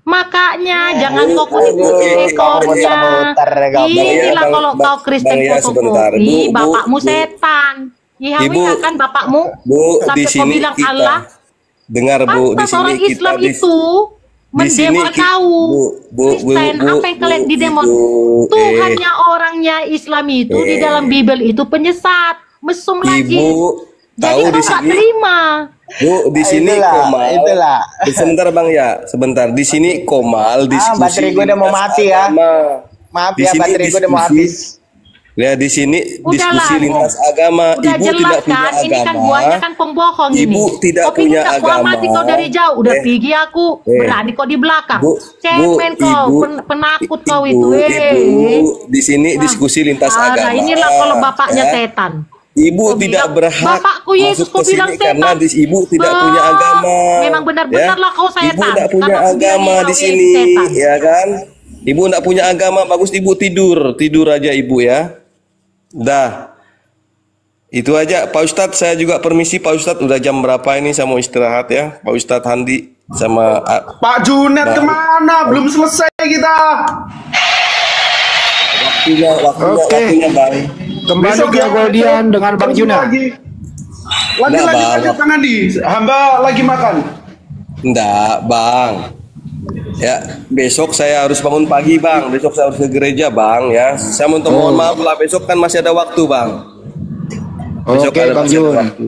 Makanya jangan kau ikuti ekornya. Inilah kalau kau Kristen fotokopi, bapakmu setan. Yahweh kan bapakmu. Di sini bilang Allah. Dengar Bu, di sini orang Islam itu mendemo kau Kristen, apa yang kalian di demo? Tuhannya orangnya Islam itu di dalam Bible itu penyesat, mesum lagi. Jadi kau nggak terima. Bu, di sini Komal. Sebentar Bang ya, sebentar. Di sini Komal diskusi. Baterai gue udah mau mati ya. Maaf ya, baterai gue udah mau habis. Lihat di sini Udahlah, diskusi lintas agama. udah Ibu jelas tidak punya kan, ini kan agama. buahnya kan pembohong ini. Ibu tidak Kau punya pikir aku agama. amati kau dari jauh, udah pergi aku, berani kau di belakang. Cemen kau, Ibu, penakut kau itu. Ibu, di sini diskusi lintas agama. Inilah kalau bapaknya ya. setan. Ibu Kau tidak bilang, berhak Bapakku Yesus masuk kau ke bilang sini karena setan. ibu tidak punya agama. Memang benar-benar lah kau setan. Ibu tidak punya Karena agama kau di Yesus sini, setan. ya kan? Ibu tidak punya agama, bagus ibu tidur aja ibu ya. Dah. Itu aja Pak Ustadz, saya juga permisi Pak Ustadz, udah jam berapa ini saya mau istirahat ya. Pak Ustadz Handi sama Pak Junet kemana? Belum selesai kita. waktunya Bang. Kembali Besok ke ya, Goldian dengan Bang Juna. Lagi Nggak, Bang. Kang Andi. Hamba lagi makan. Enggak, Bang. Ya, besok saya harus bangun pagi, Bang. Besok saya harus ke gereja, Bang, ya. Saya mohon maaf lah, besok kan masih ada waktu, Bang. Besok Oke, ada Bang masih ada Jun. waktu.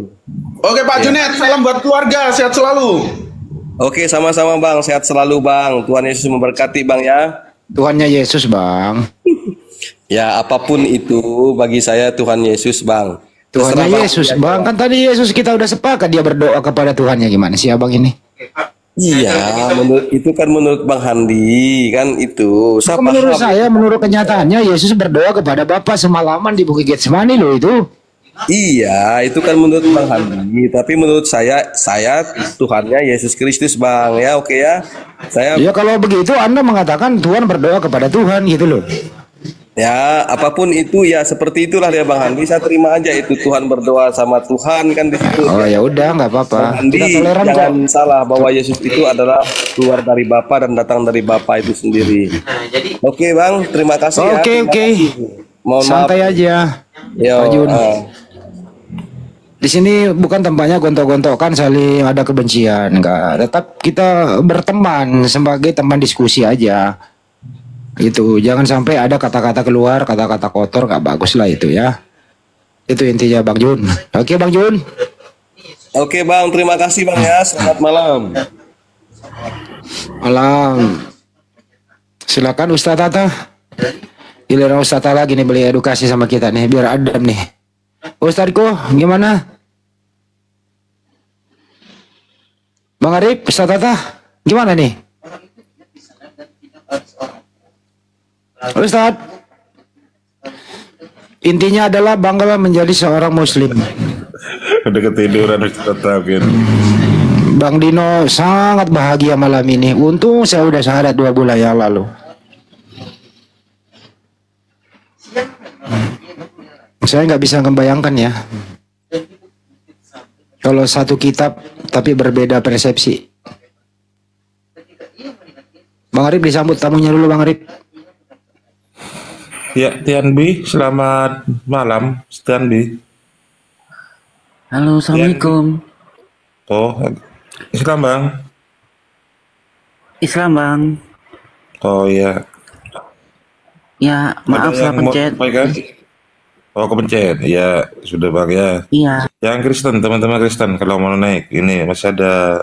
Oke Pak Junet, salam buat keluarga, sehat selalu. Oke, sama-sama, Bang. Sehat selalu, Bang. Tuhan Yesus memberkati, Bang, ya. Tuhannya Yesus, Bang. Ya, apapun itu bagi saya Tuhan Yesus, Bang. Tuhannya Terserah, Yesus, ya, Bang. Kan tadi Yesus kita udah sepakat dia berdoa kepada Tuhannya, gimana sih Abang ini? Iya, itu kan menurut Bang Handi, kan itu. Saya Menurut paham. saya, menurut kenyataannya Yesus berdoa kepada Bapa semalaman di Bukit Getsemani loh itu. Iya, itu kan menurut Bang Handi. Tapi menurut saya Tuhannya Yesus Kristus, Bang. Ya, oke ya. Saya Ya kalau begitu Anda mengatakan Tuhan berdoa kepada Tuhan gitu loh. ya apapun itu ya seperti itulah ya Bang Handi. Saya terima aja itu Tuhan berdoa sama Tuhan kan di situ. Oh ya udah nggak apa-apa. Bang Handi, Kita toleran kok. jangan salah bahwa Yesus itu adalah keluar dari Bapa dan datang dari Bapa itu sendiri. Oke, Bang, terima kasih ya. Oke, Terima oke. kasih. Mohon Santai maaf. aja. Yo, Pak Jun. ah. Di sini bukan tempatnya gontok-gontokan saling ada kebencian, enggak. Tetap kita berteman sebagai teman diskusi aja. Itu jangan sampai ada kata-kata keluar, kata-kata kotor, nggak bagus lah itu ya. Itu intinya Bang Jun. Oke Bang Jun. Oke, Bang, terima kasih Bang ya. Selamat malam. Malam. Silakan Ustadz Tata. Giliran Ustadz Tata lagi nih beli edukasi sama kita nih biar adem nih. Ustadku gimana? Bang Arif, Ustadz Tata gimana nih? Ustadz, intinya adalah banggalah menjadi seorang muslim. Udah ketiduran tetap gitu. Bang Dino sangat bahagia malam ini. Untung saya udah syahadat 2 bulan yang lalu. Saya nggak bisa membayangkan ya. Kalau satu kitab tapi berbeda persepsi. Bang Arif disambut tamunya dulu Bang Arif. Ya, Tianbi, selamat malam, Tianbi. Halo, assalamualaikum. Oh, Islam Bang. Islam bang. Oh iya. Ya maaf Ada saya yang mau pencet. sampaikan? Oh, kepencet. Ya, sudah Bang ya. Iya. Yang Kristen, teman-teman Kristen, kalau mau naik, ini masih ada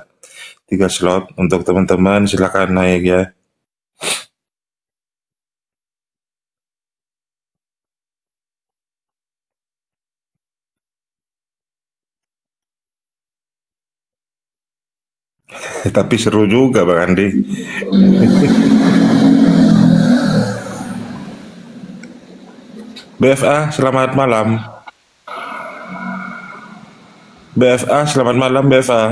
3 slot untuk teman-teman, silakan naik ya. Tapi seru juga Bang Andi. BFA, selamat malam. BFA, selamat malam BFA.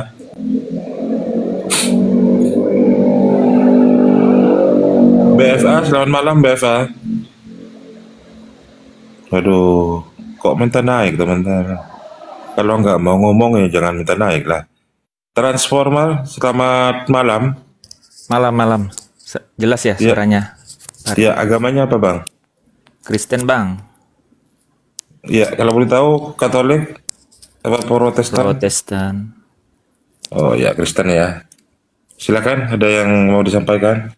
BFA, selamat malam BFA. Waduh, kok minta naik teman-teman? Kalau nggak mau ngomong ya jangan minta naik lah. Transformer, selamat malam. Malam-malam. Jelas ya Ya. suaranya? Ya, agamanya apa Bang? Kristen bang. Ya, kalau boleh tahu Katolik apa Protestan? Protestan. Oh ya, Kristen ya. Silakan, ada yang mau disampaikan?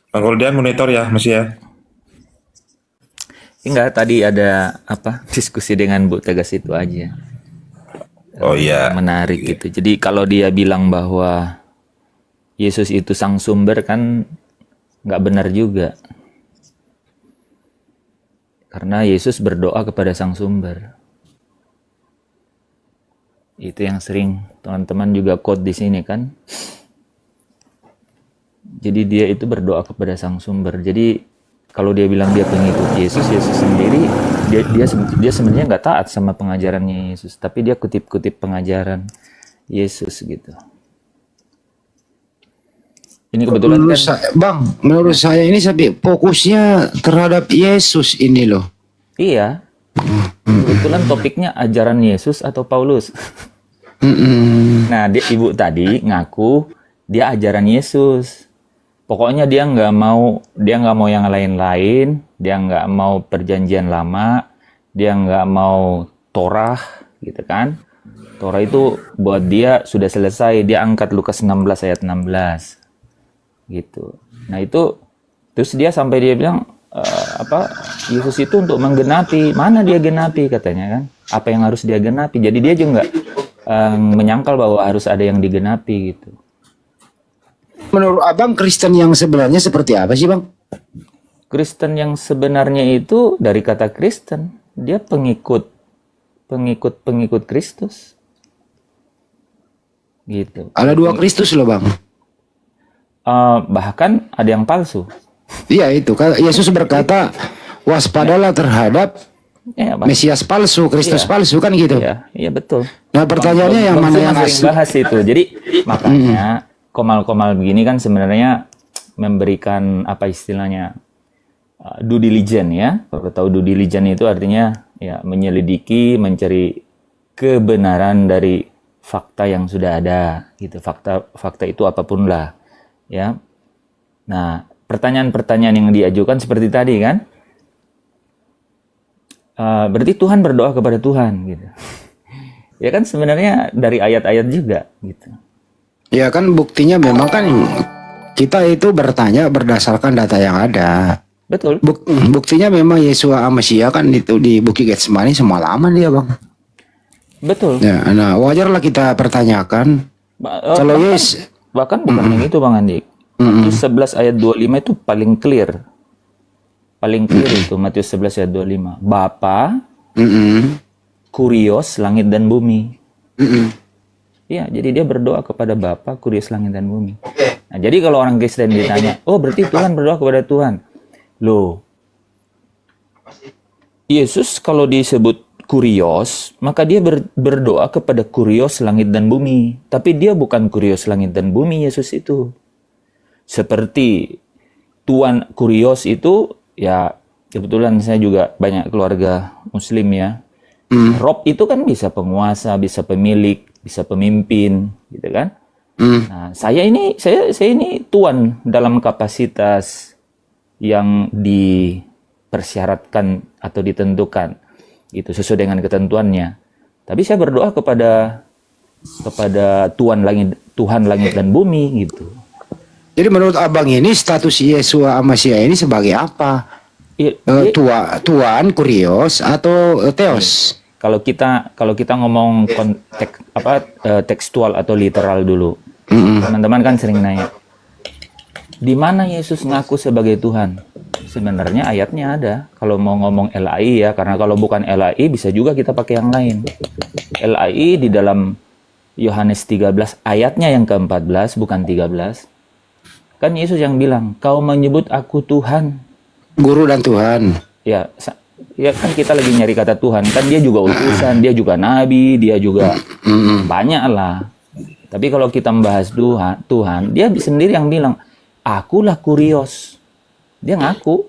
Bang Goldian monitor ya, masih ya? Enggak, tadi ada apa diskusi dengan Bu Tegas itu aja. Oh iya. Menarik gitu. Jadi kalau dia bilang bahwa Yesus itu sang sumber kan nggak benar juga. Karena Yesus berdoa kepada Sang Sumber. Itu yang sering teman-teman juga quote di sini kan. Jadi dia itu berdoa kepada Sang Sumber. Jadi kalau dia bilang dia pengikut Yesus, Yesus sendiri dia sebenarnya nggak taat sama pengajarannya Yesus, tapi dia kutip-kutip pengajaran Yesus gitu. Ini kebetulan kan, menurut saya ini fokusnya terhadap Yesus ini loh. Iya. Kebetulan topiknya ajaran Yesus atau Paulus. Nah, ibu tadi ngaku dia ajaran Yesus. Pokoknya dia nggak mau yang lain-lain, dia nggak mau perjanjian lama, dia nggak mau Torah, gitu kan? Torah itu buat dia sudah selesai, dia angkat Lukas 16 ayat 16, gitu. Nah itu, terus dia sampai dia bilang Yesus itu untuk menggenapi, mana dia genapi katanya kan? Apa yang harus dia genapi? Jadi dia juga menyangkal bahwa harus ada yang digenapi gitu. Menurut abang Kristen yang sebenarnya seperti apa sih bang? Kristen yang sebenarnya itu dari kata Kristen, dia pengikut Kristus, gitu. Ada 2 Kristus loh bang. Bahkan ada yang palsu. Iya itu, Yesus berkata waspadalah terhadap Mesias palsu, Kristus palsu kan gitu. Iya betul. Nah pertanyaannya yang mana yang asli? Bahas itu. Jadi makanya komal-komal begini kan sebenarnya memberikan apa istilahnya due diligence ya. Kalau tahu due diligence itu artinya ya menyelidiki, mencari kebenaran dari fakta yang sudah ada gitu. Fakta itu apapun lah ya. Nah, pertanyaan-pertanyaan yang diajukan seperti tadi kan. Berarti Tuhan berdoa kepada Tuhan gitu. Ya kan sebenarnya dari ayat-ayat juga gitu. Ya kan buktinya memang kan kita itu bertanya berdasarkan data yang ada. Betul. Buktinya memang Yesua Amasia kan itu di Bukit Getsemani semalaman dia bang. Betul. Ya, nah wajarlah kita pertanyakan. Kalau bahkan bukan yang itu bang Andi. Matius 11 ayat 25 itu paling clear. Paling clear itu Matius 11 ayat 25. Bapa, kurios langit dan bumi. Ya, jadi dia berdoa kepada Bapa, kurios langit dan bumi. Nah, jadi kalau orang Kristen ditanya, oh berarti Tuhan berdoa kepada Tuhan. Loh, Yesus kalau disebut kurios, maka dia berdoa kepada kurios langit dan bumi. Tapi dia bukan kurios langit dan bumi, Yesus itu. Seperti Tuan kurios itu, ya kebetulan saya juga banyak keluarga Muslim ya. Rob itu kan bisa penguasa, bisa pemilik, bisa pemimpin, gitu kan? Nah, saya ini tuan dalam kapasitas yang dipersyaratkan atau ditentukan, itu sesuai dengan ketentuannya. Tapi saya berdoa kepada Tuhan langit dan bumi, gitu. Jadi menurut abang ini status Yesua Amasia ini sebagai apa? Tuan, kurios, atau Theos? Kalau kita ngomong konteks tekstual atau literal dulu, teman-teman kan sering nanya, di mana Yesus ngaku sebagai Tuhan? Sebenarnya ayatnya ada. Kalau mau ngomong LAI ya, karena kalau bukan LAI bisa juga kita pakai yang lain. LAI di dalam Yohanes 13 ayatnya yang ke-14 bukan 13. Kan Yesus yang bilang, kau menyebut aku Tuhan, guru dan Tuhan. Ya kan kita lagi nyari kata Tuhan, kan dia juga utusan, dia juga nabi, dia juga banyak lah. Tapi kalau kita membahas Tuhan, dia sendiri yang bilang, akulah kurios. Dia ngaku,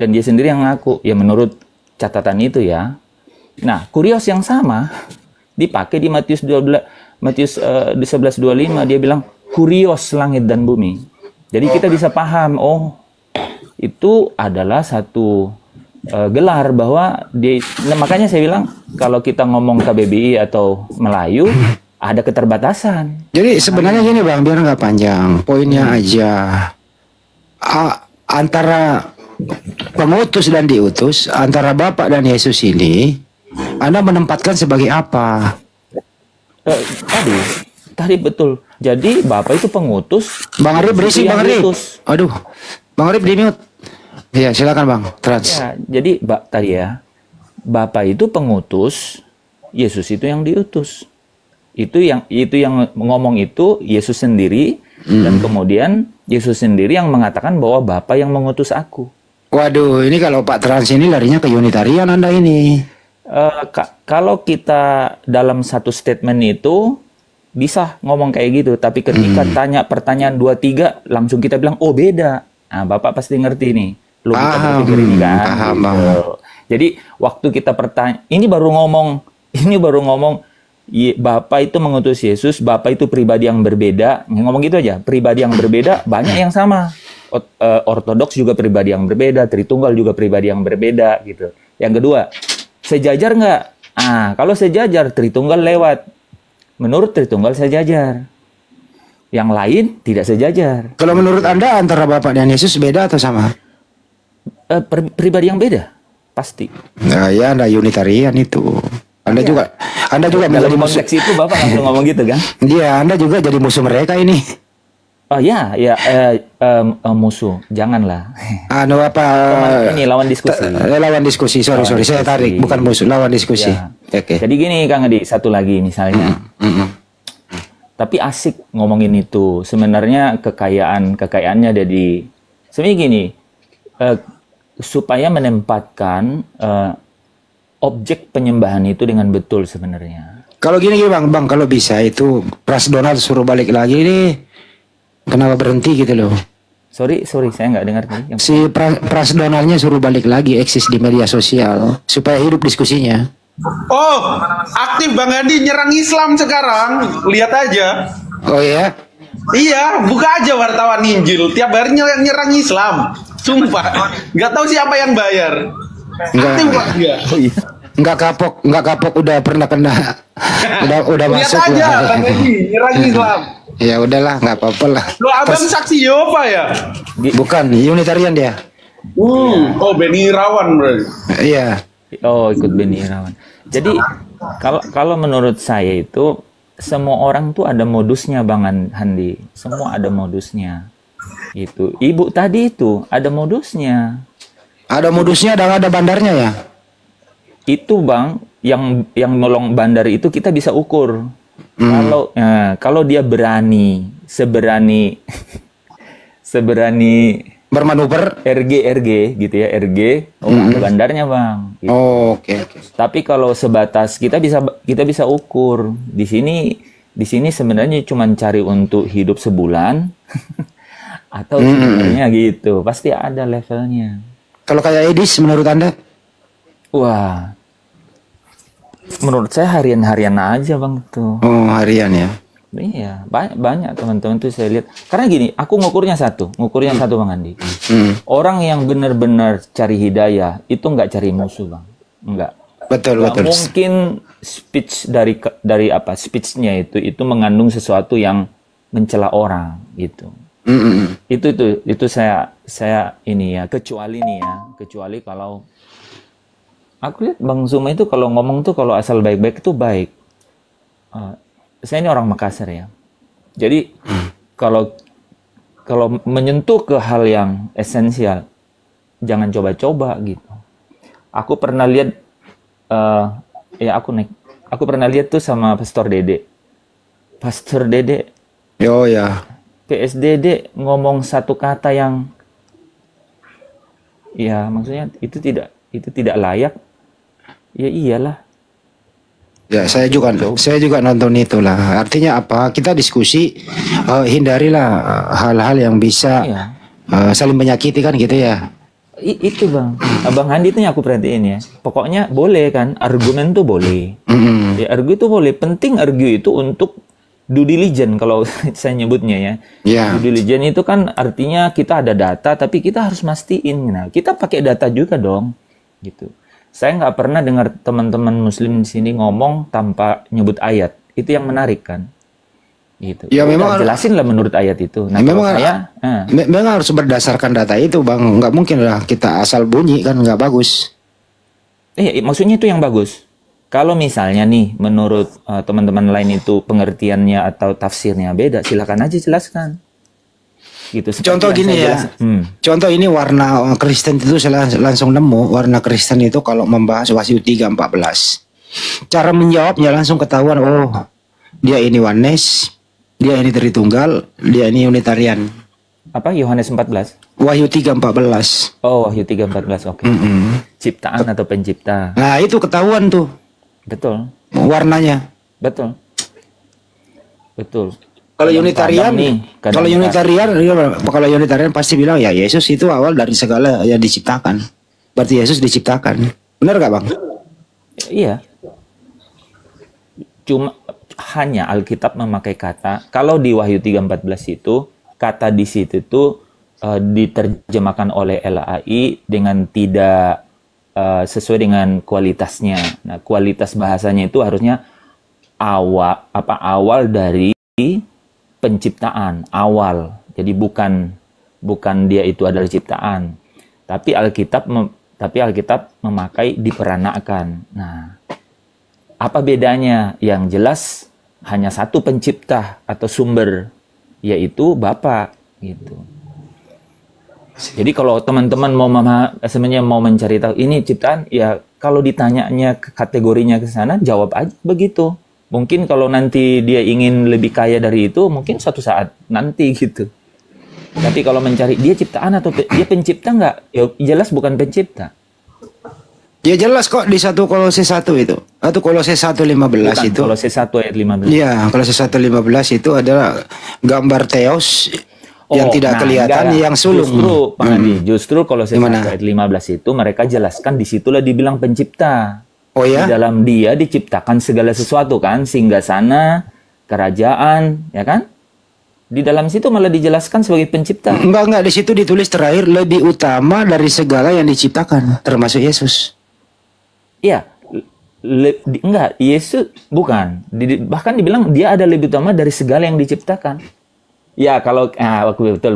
dan dia sendiri yang ngaku. Ya menurut catatan itu ya. Nah, kurios yang sama dipakai di Matius 11:25, dia bilang kurios langit dan bumi. Jadi kita bisa paham, oh itu adalah satu gelar bahwa nah, makanya saya bilang kalau kita ngomong KBBI atau Melayu ada keterbatasan. Jadi sebenarnya gini bang, biar nggak panjang, poinnya aja antara pengutus dan diutus, antara Bapak dan Yesus ini, Anda menempatkan sebagai apa? Tadi betul. Jadi Bapak itu pengutus. Bang Arif berisik, Bang Arif. Aduh, Bang Arif di mute. Iya, silakan Bang. Trans. Ya, jadi tadi ya, Bapa itu pengutus, Yesus itu yang diutus. Itu yang ngomong itu Yesus sendiri, dan kemudian Yesus sendiri yang mengatakan bahwa Bapa yang mengutus aku. Waduh, ini kalau Pak Trans ini larinya ke Unitarian Anda ini. Kalau kita dalam satu statement itu bisa ngomong kayak gitu, tapi ketika tanya pertanyaan 2-3 langsung kita bilang oh beda. Nah, Bapak pasti ngerti nih. Lu bisa berpikir ini kan. Paham, gitu. Jadi waktu kita ini baru ngomong Bapak itu mengutus Yesus, Bapak itu pribadi yang berbeda. Ngomong gitu aja, pribadi yang berbeda, banyak yang sama. Ortodoks juga pribadi yang berbeda, Tritunggal juga pribadi yang berbeda gitu. Yang kedua, sejajar nggak? Kalau sejajar, Tritunggal lewat. Menurut Tritunggal sejajar. Yang lain tidak sejajar. Kalau menurut Anda antara Bapak dan Yesus beda atau sama? Pribadi yang beda, pasti. Nah, ya Anda Unitarian itu. Anda juga menjadi dalam musuh. konteks itu Bapak langsung ngomong gitu kan? Iya, Anda juga jadi musuh mereka ini. Oh ya, musuh, janganlah. Ini lawan diskusi. Lawan diskusi, sorry, saya tarik, bukan musuh, lawan diskusi. Ya. Oke. Jadi gini Kang Edi, satu lagi misalnya. Tapi asik ngomongin itu. Sebenarnya kekayaannya ada di. Sebenarnya gini, supaya menempatkan objek penyembahan itu dengan betul sebenarnya. Kalau gini Bang, kalau bisa itu Pras Donald suruh balik lagi nih. Kenapa berhenti gitu loh? Sorry, saya nggak dengar tadi. Si Pras Donaldnya suruh balik lagi eksis di media sosial supaya hidup diskusinya. Oh, aktif Bang Andi nyerang Islam sekarang. Lihat aja. Oh ya? Iya, buka aja wartawan Injil. Tiap hari nyerang Islam. Sumpah. Nggak tahu siapa yang bayar. Aktif Bang dia. Oh iya. Nggak kapok udah pernah kena. udah masuk lah. Lihat aja lah. Bang Andi nyerang Islam. Ya udahlah, nggak apa-apa lah. Lo abang saksi Yehova ya? Bukan, Unitarian dia. Oh, Beni Irawan berarti. Iya. Oh, ikut Beni Irawan. Jadi kalau menurut saya itu semua orang tuh ada modusnya Bang Handi. Semua ada modusnya. Itu. Ibu tadi itu ada modusnya. Ada modusnya dan ada bandarnya ya? Itu Bang, yang nolong bandar itu kita bisa ukur. Kalau dia seberani bermanuver RG gitu ya, ada bandarnya Bang. Gitu. Oke. Tapi kalau sebatas kita bisa ukur di sini sebenarnya cuma cari untuk hidup sebulan atau sebenarnya gitu, pasti ada levelnya. Kalau kayak Edis menurut Anda? Wah, menurut saya harian aja Bang tuh. Oh, harian ya. Iya, banyak teman-teman tuh saya lihat. Karena gini, aku ngukurnya satu Bang Andi. Orang yang benar-benar cari hidayah itu nggak cari musuh Bang, nggak. Betul. Mungkin speech dari speechnya itu mengandung sesuatu yang mencela orang gitu. Itu saya ini ya, kecuali kalau aku lihat Bang Zuma itu kalau ngomong tuh kalau asal baik-baik itu baik. Saya ini orang Makassar ya. Jadi kalau menyentuh ke hal yang esensial, jangan coba-coba gitu. Aku pernah lihat aku pernah lihat tuh sama Pastor Dede. Oh ya. PSDD ngomong satu kata yang ya maksudnya itu tidak layak. Ya iyalah. Ya, saya juga nonton itulah. Artinya apa? Kita diskusi, hindarilah hal-hal yang bisa saling menyakiti kan gitu ya. Itu Bang, Abang Handi itu yang aku perhatiin ya. Pokoknya boleh kan, argumen tuh boleh. Ya argu itu boleh. Penting argu itu untuk due diligence kalau saya nyebutnya ya. Due diligence itu kan artinya kita ada data, tapi kita harus mastiin. Nah, kita pakai data juga dong, gitu. Saya nggak pernah dengar teman-teman Muslim di sini ngomong tanpa nyebut ayat. Itu yang menarik kan, gitu. Ya memang jelasin lah menurut ayat itu. Nah, memang harus berdasarkan data itu Bang. Nggak mungkin lah kita asal bunyi kan, nggak bagus. Maksudnya itu yang bagus. Kalau misalnya nih menurut teman-teman lain itu pengertiannya atau tafsirnya beda, silakan aja jelaskan. gitu. Seperti Contoh yang gini saya ya. jelaskan. Contoh ini warna Kristen itu saya langsung nemu warna Kristen itu kalau membahas Wahyu 3:14. Cara menjawabnya langsung ketahuan, oh dia ini Oneness, dia ini Tritunggal, dia ini Unitarian. Apa Yohanes 14? Wahyu 3:14. Oh, Wahyu 3:14. Oke. Ciptaan atau pencipta. Nah, itu ketahuan tuh Betul. warnanya. Betul. Betul. Kalau Kadang-kadang Unitarian, nih, kalau Unitarian pasti bilang ya Yesus itu awal dari segala yang diciptakan. Berarti Yesus diciptakan. Benar gak, Bang? Iya. Cuma hanya Alkitab memakai kata, kalau di Wahyu 3:14 itu kata di situ tuh diterjemahkan oleh LAI dengan tidak sesuai dengan kualitasnya. Nah, kualitas bahasanya itu harusnya awal dari penciptaan, awal. Jadi bukan dia itu adalah ciptaan. Tapi Alkitab memakai diperanakan. Nah, apa bedanya? Yang jelas hanya satu pencipta atau sumber, yaitu Bapa gitu. Jadi kalau teman-teman sebenarnya mau mencari tahu ini ciptaan, ya kalau ditanyanya kategorinya ke sana, jawab aja begitu. Mungkin kalau nanti dia ingin lebih kaya dari itu, mungkin suatu saat nanti gitu. Tapi kalau mencari dia ciptaan atau dia pencipta nggak, ya jelas bukan pencipta. Ya jelas kok di 1 Kolose 1 itu. Atau Kolose 1:15 itu. Kolose 1 ayat 15. Iya, Kolose 1:15 itu adalah gambar Theos yang tidak kelihatan, yang sulung. Justru, Pak Andi, justru Kolose 1 ayat 15 itu mereka jelaskan disitulah dibilang pencipta. Oh ya? Di dalam dia diciptakan segala sesuatu kan, singgasana, kerajaan, ya kan? Di dalam situ malah dijelaskan sebagai pencipta. Enggak, di situ ditulis terakhir lebih utama dari segala yang diciptakan, termasuk Yesus. Iya, enggak, Yesus bukan. Bahkan dibilang dia ada lebih utama dari segala yang diciptakan. Ya, kalau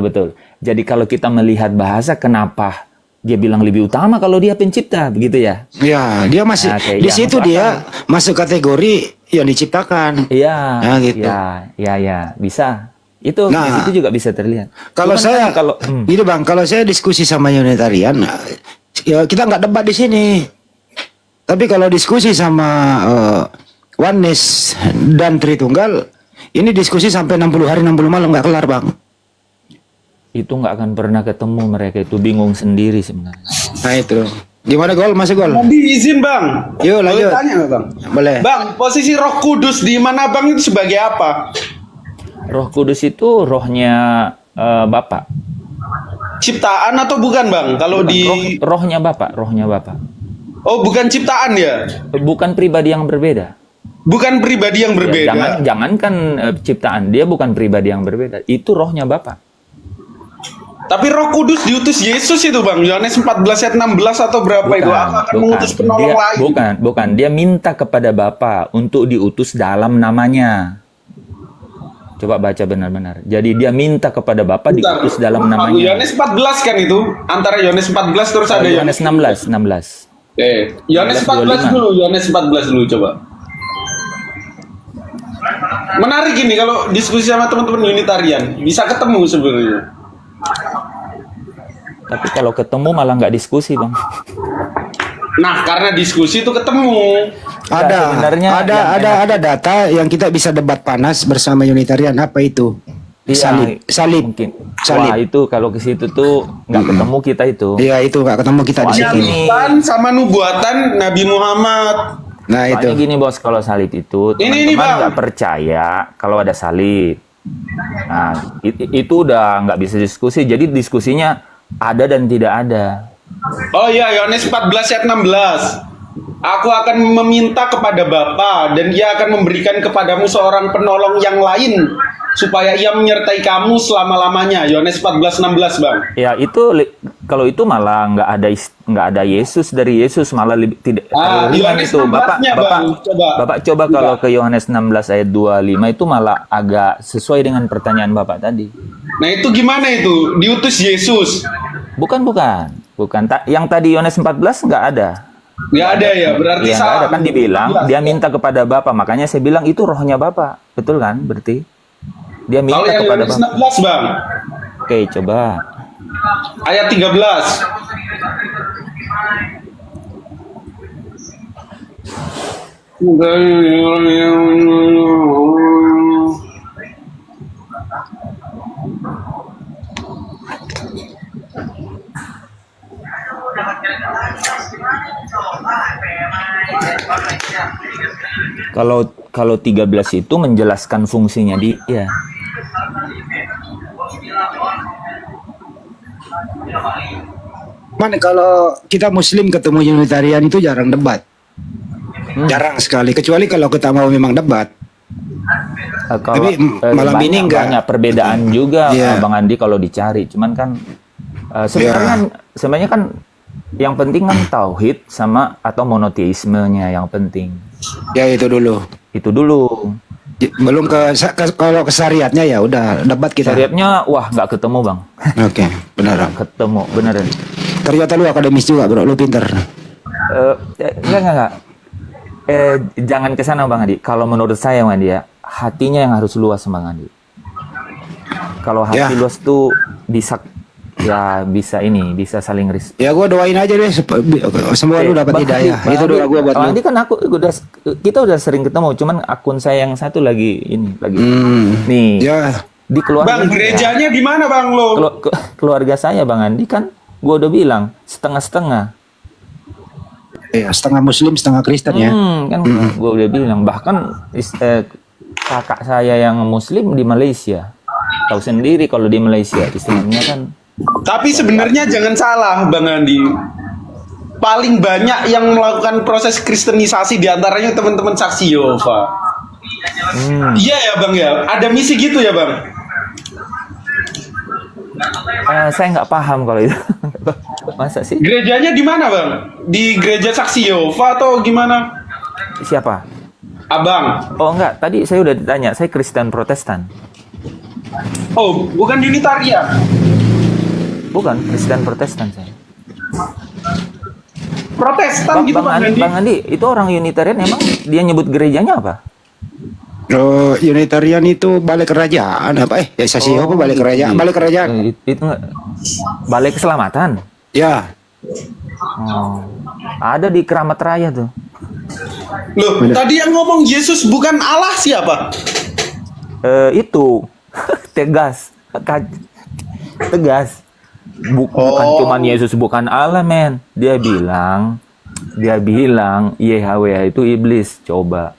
betul. Jadi kalau kita melihat bahasa, kenapa dia bilang lebih utama kalau dia pencipta, begitu ya? Ya, dia masih di situ dia masuk kategori yang diciptakan. Iya. Nah, gitu. Ya, bisa. Itu di situ juga bisa terlihat. Kalau saya gitu Bang, kalau saya diskusi sama Unitarian, ya kita nggak debat di sini. Tapi kalau diskusi sama Oneness dan Tritunggal, ini diskusi sampai 60 hari 60 malam nggak kelar, Bang. Itu nggak akan pernah ketemu, mereka itu bingung sendiri sebenarnya. Nah itu. Gimana Gol? Masih Gol? Tadi izin Bang. Yuk lanjut. Boleh tanya nggak Bang? Boleh. Bang, posisi Roh Kudus di mana Bang itu sebagai apa? Roh Kudus itu rohnya Bapa. Ciptaan atau bukan Bang? Kalau rohnya Bapa. Oh, bukan ciptaan ya? Bukan pribadi yang berbeda. Bukan pribadi yang berbeda. Jangankan ciptaan, dia bukan pribadi yang berbeda. Itu rohnya Bapa. Tapi Roh Kudus diutus Yesus itu Bang. Yohanes 14 ayat 16 atau berapa itu? Aku akan mengutus penolong lain. Bukan. Dia minta kepada Bapa untuk diutus dalam namanya. Coba baca benar-benar. Jadi dia minta kepada Bapa diutus dalam namanya. Yohanes 14 kan itu? Antara Yohanes 14 terus ada Yohanes 16. Yohanes 14 dulu. Yohanes 14 dulu coba. Menarik ini kalau diskusi sama teman-teman Unitarian. Bisa ketemu sebenarnya. Tapi kalau ketemu malah nggak diskusi Bang. Nah, karena diskusi itu ketemu. Ada data yang kita bisa debat panas bersama Unitarian. Apa itu? Salib. Mungkin. Wah, itu kalau ke situ tuh nggak ketemu kita itu. Iya, itu nggak ketemu kita di sini. Nubuatan sama nubuatan Nabi Muhammad. Nah, itu. Gini Bos, kalau salib itu teman-teman nggak percaya kalau ada salib. Nah, itu udah nggak bisa diskusi. Jadi diskusinya ada dan tidak ada. Oh iya, Yohanes 14 ayat 16. Aku akan meminta kepada Bapa dan Dia akan memberikan kepadamu seorang penolong yang lain supaya Ia menyertai kamu selama-lamanya. Yohanes 14:16 Bang. Ya itu kalau itu malah nggak ada Yesus, dari Yesus malah tidak. Yohanes itu Bapak coba kalau ke Yohanes 16 ayat 25 itu malah agak sesuai dengan pertanyaan Bapak tadi. Nah itu gimana itu? Diutus Yesus? Bukan. Yang tadi Yohanes 14 nggak ada. Nggak ada ya, berarti ya, salah. Ada kan dibilang dia minta kepada Bapa, makanya saya bilang itu rohnya Bapa, betul kan? Berarti dia minta kepada Bapa. Kalau yang Yohanes 16 Bang, Oke, coba. Ayat 13. Kalau 13 itu menjelaskan fungsinya dia. Man, kalau kita Muslim ketemu Unitarian itu jarang debat. Jarang sekali, kecuali kalau kita mau memang debat. Tapi malam ini enggak. Banyak perbedaan juga, Bang Andi, kalau dicari. Cuman kan sebenarnya kan yang penting kan tauhid sama atau monoteismenya yang penting. Ya itu dulu. Itu dulu. Belum kalau ke syariatnya ya udah debat kita. Syariatnya wah nggak ketemu, Bang. Oke, benar. Ketemu beneran. Ternyata lu akademis juga, bro. Lu pinter. Enggak. Jangan ke sana, Bang Andi. Kalau menurut saya, Bang Andi, ya, hatinya yang harus luas, Bang Andi. Kalau hati luas tuh bisa saling respect. Ya gua doain aja deh semua lu dapat hidayah. Itu doa gua buat lu. Nanti kan kita udah sering ketemu, cuman akun saya yang satu lagi nih. Ya. Di keluarga. Bang, gerejanya di mana, Bang, lo? Keluarga saya, Bang Andi, kan gua udah bilang setengah-setengah. Ya, setengah Muslim, setengah Kristen ya. Kan gua udah bilang, bahkan kakak saya yang Muslim di Malaysia. Tahu sendiri kalau di Malaysia istilahnya kan. Tapi sebenarnya jangan salah, Bang Andi. Paling banyak yang melakukan proses kristenisasi diantaranya teman-teman Saksi Yehova. Iya ya, Bang ya. Ada misi gitu ya, Bang? Saya nggak paham kalau itu. Masa sih? Gerejanya di mana, Bang? Di gereja Saksi Yehova atau gimana? Siapa? Abang. Oh enggak, tadi saya udah ditanya. Saya Kristen Protestan. Oh, bukan Unitarian. Bukan, Kristen Protestan saya. Protestan gitu, Bang Andi. Bang Andi, itu orang Unitarian emang dia nyebut gerejanya apa? Unitarian itu balai kerajaan apa? Saksi Yehova balai kerajaan. Balai kerajaan. Itu balai keselamatan. Ya. Ada di Keramat Raya tuh. Loh, tadi yang ngomong Yesus bukan Allah siapa? Itu tegas. Bukan cuman Yesus bukan Allah, men. Dia bilang YHWH itu iblis. Coba.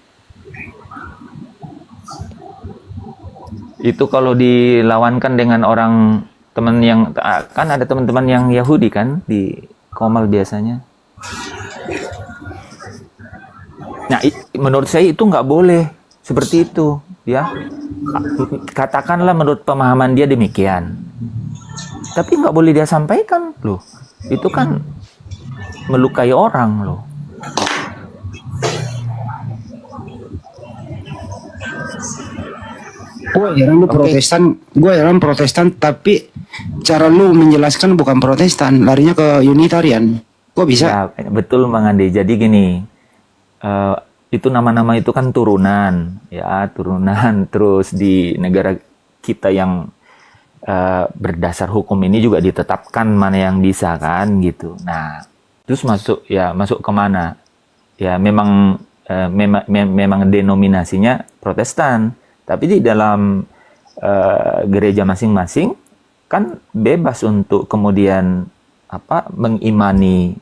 Itu kalau dilawankan dengan orang teman yang kan ada teman-teman yang Yahudi kan di Komal biasanya. Nah, menurut saya itu nggak boleh seperti itu, ya. Katakanlah menurut pemahaman dia demikian. Tapi nggak boleh dia sampaikan, loh. Itu kan melukai orang, loh. Gue heran Protestan, tapi cara lu menjelaskan bukan Protestan, larinya ke Unitarian. Kok bisa? Ya, betul, Bang Andi. Jadi gini, itu nama-nama itu kan turunan, ya, turunan. Terus di negara kita yang berdasar hukum ini juga ditetapkan mana yang bisa kan gitu. Nah, terus masuk kemana? Ya memang denominasinya Protestan, tapi di dalam gereja masing-masing kan bebas untuk kemudian mengimani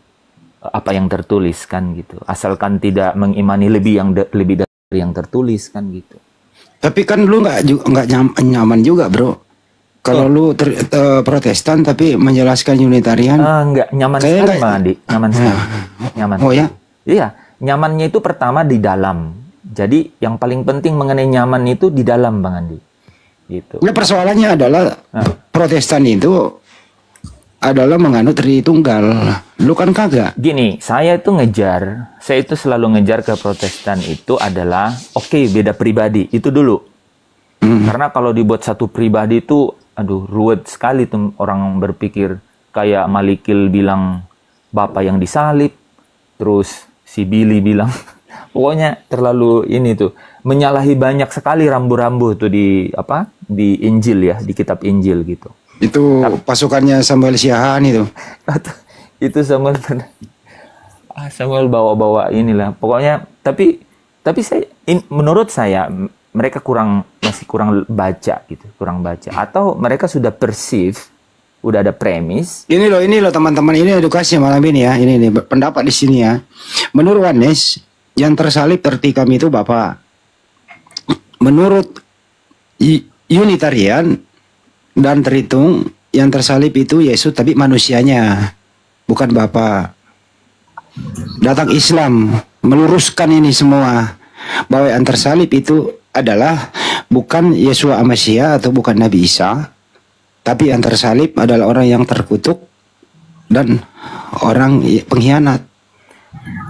apa yang tertulis kan gitu. Asalkan tidak mengimani lebih dari yang tertulis kan gitu. Tapi kan lu nggak nyaman juga, bro. Kalau lu Protestan tapi menjelaskan Unitarian, nggak nyaman sekali, Bang Andi. Nyaman sekali. Nyaman. Oh ya? Iya, nyamannya itu pertama di dalam. Jadi yang paling penting mengenai nyaman itu di dalam, Bang Andi. Gitu. Nah, persoalannya adalah Protestan itu adalah menganut Tritunggal. Lu kan kagak. Gini, saya itu selalu ngejar ke Protestan itu adalah beda pribadi itu dulu. Karena kalau dibuat satu pribadi itu ruwet sekali tuh orang berpikir. Kayak Malikil bilang Bapa yang disalib, terus si Billy bilang pokoknya terlalu ini tuh menyalahi banyak sekali rambu-rambu tuh di Injil ya, di kitab Injil gitu. Itu pasukannya Samuel Siahaan itu. Itu Samuel Samuel bawa-bawa inilah. Pokoknya tapi menurut saya mereka masih kurang baca gitu, kurang baca, atau mereka sudah perceive, udah ada premis. Ini loh teman-teman, ini edukasi malam ini ya. Ini pendapat di sini ya. Menurut Yohanes, yang tersalib tertikam itu Bapa. Menurut Unitarian dan Tritung, yang tersalib itu Yesus tapi manusianya, bukan Bapa. Datang Islam meluruskan ini semua, bahwa yang tersalib itu adalah bukan Yesua Amasia atau bukan Nabi Isa, tapi yang tersalib adalah orang yang terkutuk dan orang pengkhianat.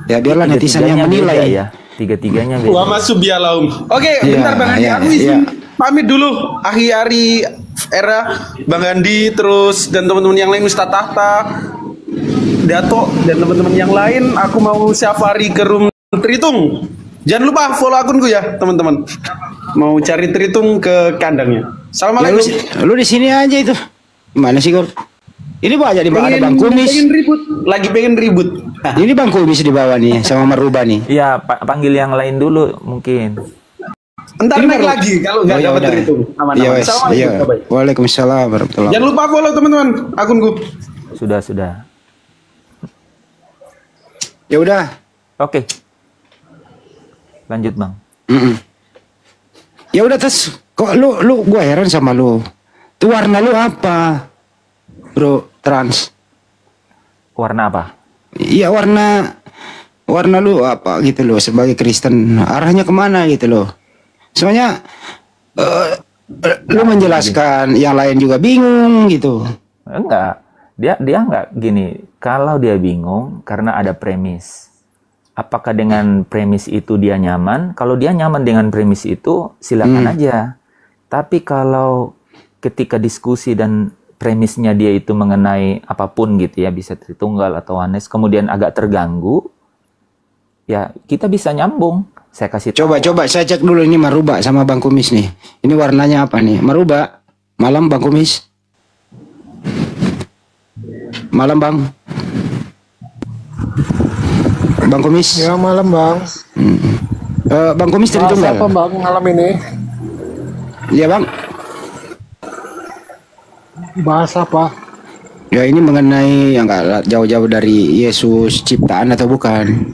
Ya biarlah netizen yang menilai ya. Tiga-tiganya beda. Wa masubialaum. Oke, bentar Bang Andi, aku izin pamit dulu. Akhir-hari era Bang Andi terus dan teman-teman yang lain, Ustaz Tahta, Dato dan teman-teman yang lain, aku mau safari ke room Tritung. Jangan lupa follow akunku ya, teman-teman. Mau cari Tritung ke kandangnya. Assalamualaikum. Lu di sini aja itu. Gimana sih, Gor? Ini banyak di bawah, ada Bang Kumis. Lagi pengen ribut. Ini Bang Kumis di bawah nih sama Maruba nih. Iya, panggil yang lain dulu mungkin. Entar naik lagi kalau nggak dapat Tritung. Aman-aman. Assalamualaikum. Waalaikumsalam warahmatullahi. Jangan lupa follow teman-teman akunku. Sudah. Ya udah. Oke. Lanjut, Bang. Ya udah, terus kok lu gua heran sama lu. Tuh warna lu apa? Bro, trans. Warna apa? Iya, warna lu apa gitu loh sebagai Kristen. Arahnya kemana gitu loh. Soalnya lu menjelaskan, yang lain juga bingung gitu. Enggak. Dia enggak gini. Kalau dia bingung karena ada premis. Apakah dengan premis itu dia nyaman? Kalau dia nyaman dengan premis itu, silakan aja. Tapi kalau ketika diskusi dan premisnya dia itu mengenai apapun gitu ya, bisa Tritunggal atau Yohanes, kemudian agak terganggu, ya kita bisa nyambung. Saya kasih tahu. Coba saya cek dulu ini Maruba sama Bang Kumis nih. Ini warnanya apa nih? Maruba, malam Bang Kumis. Malam Bang. Bang Kumis. Ya malam Bang. Bang Kumis Tritunggal. Apa Bang malam ini? Iya Bang. Bahas apa? Ya ini mengenai yang nggak jauh-jauh dari Yesus ciptaan atau bukan.